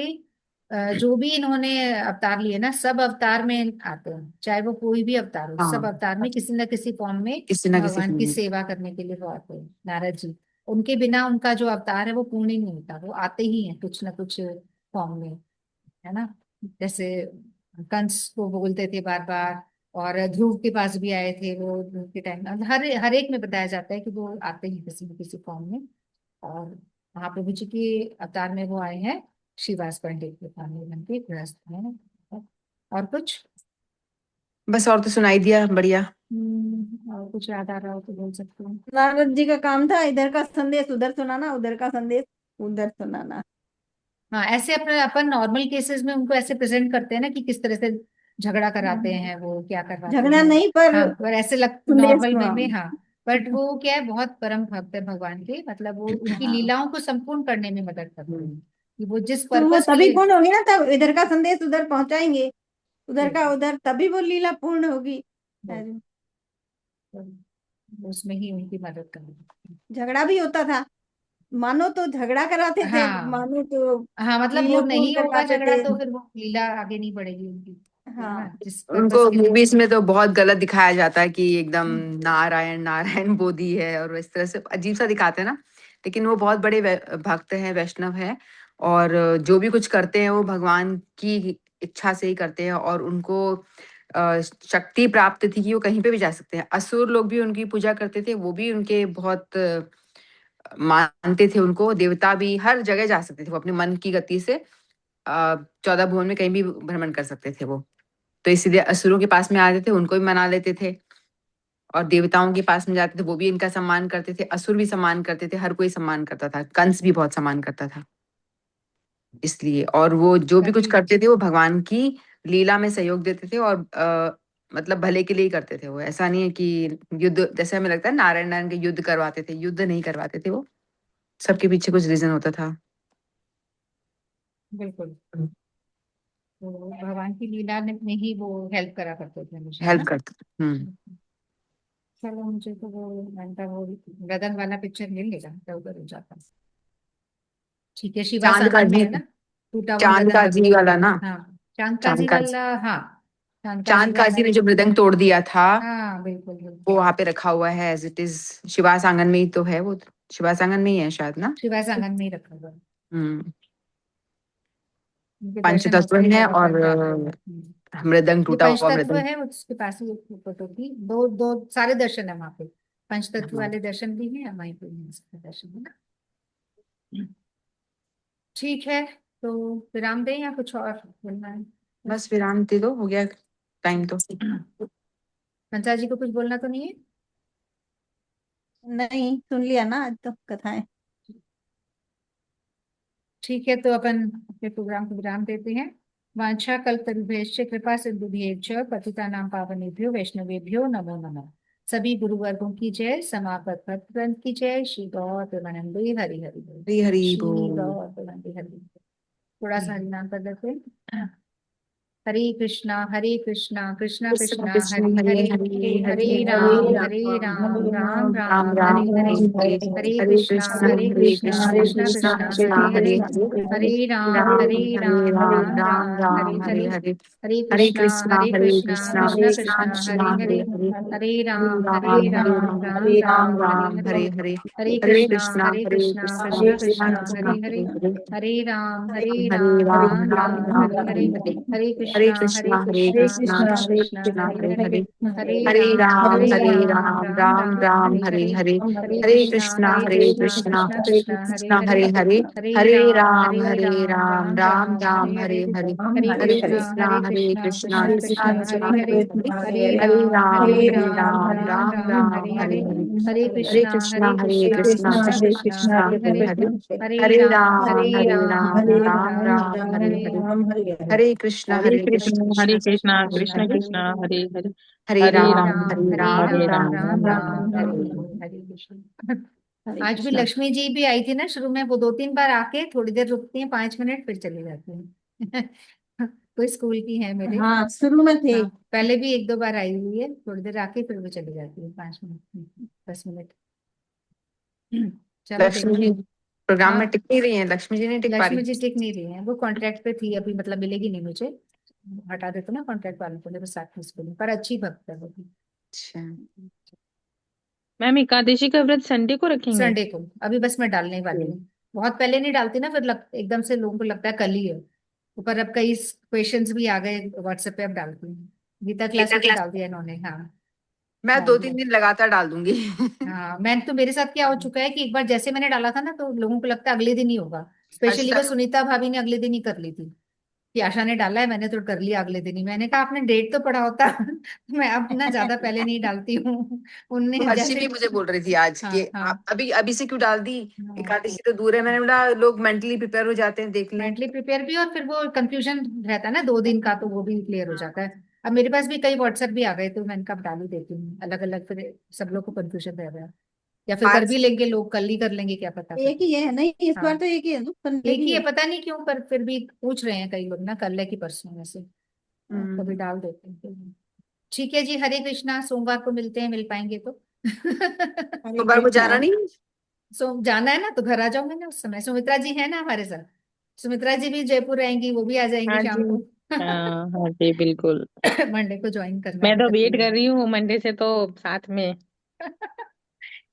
जो भी इन्होंने अवतार लिए ना, सब अवतार में आते हैं, चाहे वो कोई भी अवतार हो, सब हाँ, अवतार में किसी न किसी फॉर्म में किसी ना किसी भगवान की फील्ड में। सेवा करने के लिए वो आते हैं, नारद जी। उनके बिना उनका जो अवतार है वो पूर्ण ही नहीं होता, वो आते ही हैं कुछ ना कुछ फॉर्म में, है ना। जैसे कंस को बोलते थे बार बार, और ध्रुव के पास भी आए थे वो, ध्रुव के टाइम हर हर एक में बताया जाता है कि वो आते ही किसी न किसी फॉर्म में। और महाप्रभु जी के अवतार में वो आए हैं श्रीवास पंडित के पानी बन के गृहस्थ हैं। और कुछ बस, और तो सुनाई दिया, बढ़िया। और कुछ याद आ रहा हो तो बोल सकते हो। नारद जी का काम था इधर का संदेश उधर सुनाना, उधर का संदेश उधर सुनाना। हाँ, ऐसे अपने अपन नॉर्मल केसेस में उनको ऐसे प्रेजेंट करते हैं ना कि किस तरह से झगड़ा कराते हैं, वो क्या करवाते झगड़ा हैं। नहीं पर हाँ, पर ऐसे संदेश नॉर्मल वे हाँ। में, हाँ। बट वो क्या है, बहुत परम भक्त है भगवान के, मतलब वो उनकी हाँ। लीलाओं को संपूर्ण करने में मदद करते हैं, कि वो जिस तो वो पर्पस के तभी लिए। पूर्ण होगी ना, तब इधर का संदेश उधर पहुंचाएंगे, उधर का उधर, तभी वो लीला पूर्ण होगी। अरे, उसमें ही उनकी मदद करनी। झगड़ा भी होता था, मानो तो झगड़ा कराते थे, हाँ, मानो तो हाँ, मतलब वो लीला पूर्ण नहीं होगा करवाते झगड़ा थे। तो फिर वो लीला आगे नहीं बढ़ेगी उनकी, है ना, हाँ। जिस पर्पस उनको के लिए। मूवीज में तो बहुत गलत दिखाया जाता है कि एकदम नारायण नारायण बोधी है, और इस तरह से अजीब सा दिखाते हैं ना। लेकिन वो बहुत बड़े भक्त हैं, वैष्णव हैं। और जो भी कुछ करते हैं वो भगवान की इच्छा से ही करते हैं, और उनको शक्ति प्राप्त थी कि वो कहीं पे भी जा सकते हैं। असुर लोग भी उनकी पूजा करते थे, वो भी उनके बहुत मानते थे उनको। देवता भी हर जगह जा सकते थे, वो अपने मन की गति से 14 भुवन में कहीं भी भ्रमण कर सकते थे वो। तो इसीलिए असुरों के पास में आते थे, उनको भी मना लेते थे। और देवताओं के पास में जाते थे, वो भी इनका सम्मान करते थे, असुर भी सम्मान करते थे, हर कोई सम्मान करता था, कंस भी बहुत सम्मान करता था। इसलिए, और वो जो भी कुछ तभी करते थे वो भगवान की लीला में सहयोग देते थे, और मतलब भले के लिए ही करते थे वो। ऐसा नहीं है कि युद्ध, जैसे हमें लगता है नारायण नारायण के युद्ध करवाते थे, युद्ध नहीं करवाते थे वो। सबके पीछे कुछ रीजन होता था। बिल्कुल, तो भगवान की लीला में ही वो हेल्प करा करते थे हमेशा, है हेल्प ना। करते थे। चलो, मुझे तो वो घंटा वो गदन वाला पिक्चर मिल लेगा तो उधर हो जाता। ठीक है, शिवा चांद का सानन में जी, है ना, टूटा हुआ चांद गदन का वाला। जी वाला ना। हाँ, चांद चांद का वाला, हाँ। चांद चांद वाला, काजी ने जो मृदंग तोड़ दिया था, हाँ बिल्कुल वो बिल्कुल। वहां पे रखा हुआ है एज इट इज। शिवास आंगन में ही तो है वो। शिवास आंगन में ही है शायद ना। शिवा सानन में ही रखा हुआ है। हम्म। उनके दर्शन पंचतत्व होते हैं है, जब और अपन जाते हैं। मृदंग, जो टूटा हुआ पंचतत्व मृदंग। है वो उसके पास ही एक फोटो थी, दो दो सारे दर्शन है वहां पे, पंचतत्व हाँ। वाले दर्शन भी हैं, वहीं पे भी इसके दर्शन है ना। ठीक है, तो विराम दें या कुछ और बोलना है। बस विराम दे दो, हो गया टाइम तो। पंचा जी को कुछ बोलना तो नहीं है। नहीं, सुन लिया ना आज तो कथाएं। ठीक है, तो अपन अपने प्रोग्राम को विराम देते हैं। वांछा कल्पतरुभ्यश्च कृपा सिंधुभ्यश्च पतितानां पावनेभ्यो वैष्णवेभ्यो नमो नमः। सभी गुरुवर्गों की जय, समापत भक्त ग्रंथ की जय। श्री गौर प्रेमानंदे हरि हरि बोल। हरी हरी श्री बोल। गौर प्रेमानंदे हरि बोल। थोड़ा सा हरिनाम कर देते हैं। हरे कृष्णा कृष्णा कृष्ण कृष्णा कृष्ण हरे हरे हरे, हरे, हरे हरे हरे राम, हरे राम राम राम राम राम हरे हरे। हरे हरे। हरे हरे कृष्णा कृष्ण हरे कृष्ण कृष्णा कृष्ण कृष्णा कृष्ण हरे हरे हरे, हरे। हरे राम हरे हरे राम, राम, राम राम राम हरे राम हरे हरे। हरे। हरे हरे कृष्णा कृष्ण कृष्णा हरे कृष्णा कृष्ण हरे हरे हरे, हरे। हरे राम हरे राम, राम, राम राम राम हरे राम हरे। हरे हरे। हरे हरे कृष्णा कृष्णा कृष्णा कृष्ण कृष्णा कृष्ण हरे हरे, हरे हरे। हरे हरे राम, राम, राम राम राम राम हरे हरे हरे। हरे। हरे हरे कृष्णा कृष्ण कृष्णा कृष्णा कृष्ण हरे हरे हरे, हरे। हरे हरे राम, राम, राम राम राम राम हरे हरे हरे। हरे। हरे हरे कृष्णा कृष्ण कृष्णा कृष्णा हरे कृष्ण हरे, हरे हरे। हरे हरे राम, राम, हरे राम, राम राम राम हरे राम हरे। हरे हरे। हरे हरे कृष्णा कृष्ण कृष्णा कृष्ण कृष्णा कृष्ण हरे हरे, हरे हरे। हरे हरे राम, हरे राम, राम, राम राम राम राम हरे हरे हरे। हरे। हरे हरे कृष्णा कृष्णा कृष्ण कृष्णा कृष्ण हरे हरे हरे, हरे। हरे हरे राम, राम, राम राम राम राम हरे हरे हरे। हरे। हरे हरे कृष्ण हरे कृष्ण कृष्णा कृष्ण हरे कृष्ण हरे। कृष्ण हरे हरे। हरे हरे राम, राम, हरे हरे राम, राम, राम राम राम हरे राम हरे। हरे कृष्ण। हरे आज भी कृष्णा। लक्ष्मी जी भी आई थी ना शुरू में, वो 2-3 बार आके थोड़ी देर रुकती हैं, 5 मिनट फिर चली जाती हैं। कोई स्कूल की है मेरे। हाँ, शुरू में थे। हाँ, पहले भी 1-2 बार आई हुई है, थोड़ी देर आके फिर वो चली जाती है, 5 मिनट 10 मिनट। चलो लक्ष्मी देखते जी हैं। प्रोग्राम में हाँ। टिक नहीं रही है, लक्ष्मी जी नहीं टिक पा लक्ष्मी रही। जी टिक नहीं रही है, वो कॉन्ट्रैक्ट पे थी अभी, मतलब मिलेगी नहीं मुझे, हटा देते ना कॉन्ट्रैक्ट वालों को, बस 7 को, पर अच्छी भक्त है वो भी। अच्छा। मैम एकादशी का व्रत संडे को रखेंगे? संडे को अभी बस मैं डालने वाली हूँ। बहुत पहले नहीं डालती ना, फिर एकदम से लोगों को लगता है कल ही है, तो पर अब कई क्वेश्चंस भी आ गए व्हाट्सएप पे, अब डालती हूँ। गीता क्लास गीता में तो क्लास डाल दिया इन्होंने, हाँ मैं डाल दो दिया। तीन दिन लगातार डाल दूंगी। हाँ मैं तो, मेरे साथ क्या हो चुका है कि एक बार जैसे मैंने डाला था ना, तो लोगों को लगता है अगले दिन ही होगा। स्पेशली अच्छा। वो सुनीता भाभी ने अगले दिन ही कर ली थी, कि आशा ने डाला है, मैंने तो कर लिया अगले दिन ही। मैंने कहा आपने डेट तो पढ़ा होता। मैं अब ना ज्यादा पहले नहीं डालती हूँ। उनने तो हर्षी जैसे, भी मुझे बोल रही थी आज हाँ कि हाँ अभी अभी से क्यों डाल दी, हाँ, एकादशी तो दूर है। मैंने बोला लोग मेंटली प्रिपेयर हो जाते हैं, देख लें। मेंटली प्रिपेयर भी, और फिर वो कंफ्यूजन रहता है ना 2 दिन का, तो वो भी क्लियर हो हाँ। जाता है। अब मेरे पास भी कई व्हाट्सएप भी आ गए, तो मैंने कहा डाल ही देती हूँ अलग अलग, फिर सब लोग को कंफ्यूजन रह रहा है। या फिर कर आज भी लेंगे लोग, कल ही कर लेंगे, क्या पता फिर। एक ही है नहीं, इस हाँ बार तो एक ही है ना, संडे एक की ही है, है। पता नहीं क्यों, पर फिर भी पूछ रहे हैं कई लोग ना, कल है कि परसों में से, कभी हम्म, डाल देते हैं फिर। ठीक है जी, हरे कृष्णा, सोमवार को मिलते हैं, मिल पाएंगे तो। हरे तो बार को कृष्णा। जाना नहीं। सो जाना है ना, तो घर आ जाऊंगे ना उस समय, सुमित्रा जी है ना हमारे साथ। सुमित्रा जी भी जयपुर रहेंगी, वो भी आ जाएंगी हाँ जी। शाम को। हाँ हाँ जी बिल्कुल। मंडे को ज्वाइन करना मैं है तो उनका वेट पूरा। कर रही हूँ मंडे से तो साथ में।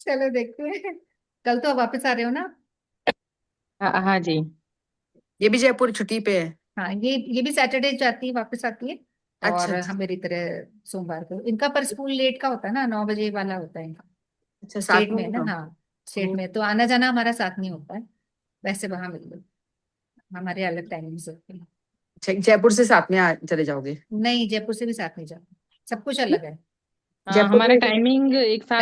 चलो देखते हैं, कल तो वापस आ रहे हो ना। हाँ हाँ जी। ये भी जयपुर छुट्टी पे है। हाँ ये भी सैटरडे जाती है, वापस आती है। अच्छा और अच्छा। हम मेरी तरह सोमवार को, इनका पर स्कूल लेट का होता है ना, 9 बजे वाला होता है इनका। अच्छा साथ स्टेट में में है ना, हो। हाँ स्टेट में, तो आना जाना हमारा साथ नहीं होता है। वैसे वहां मिल लो, हमारे अलग टाइमिंग्स होते हैं। अच्छा, जयपुर से साथ में चले जाओगे। नहीं जयपुर से भी साथ नहीं जाना, सब कुछ अलग है। हाँ जयपुर हमारा में टाइमिंग एक साथ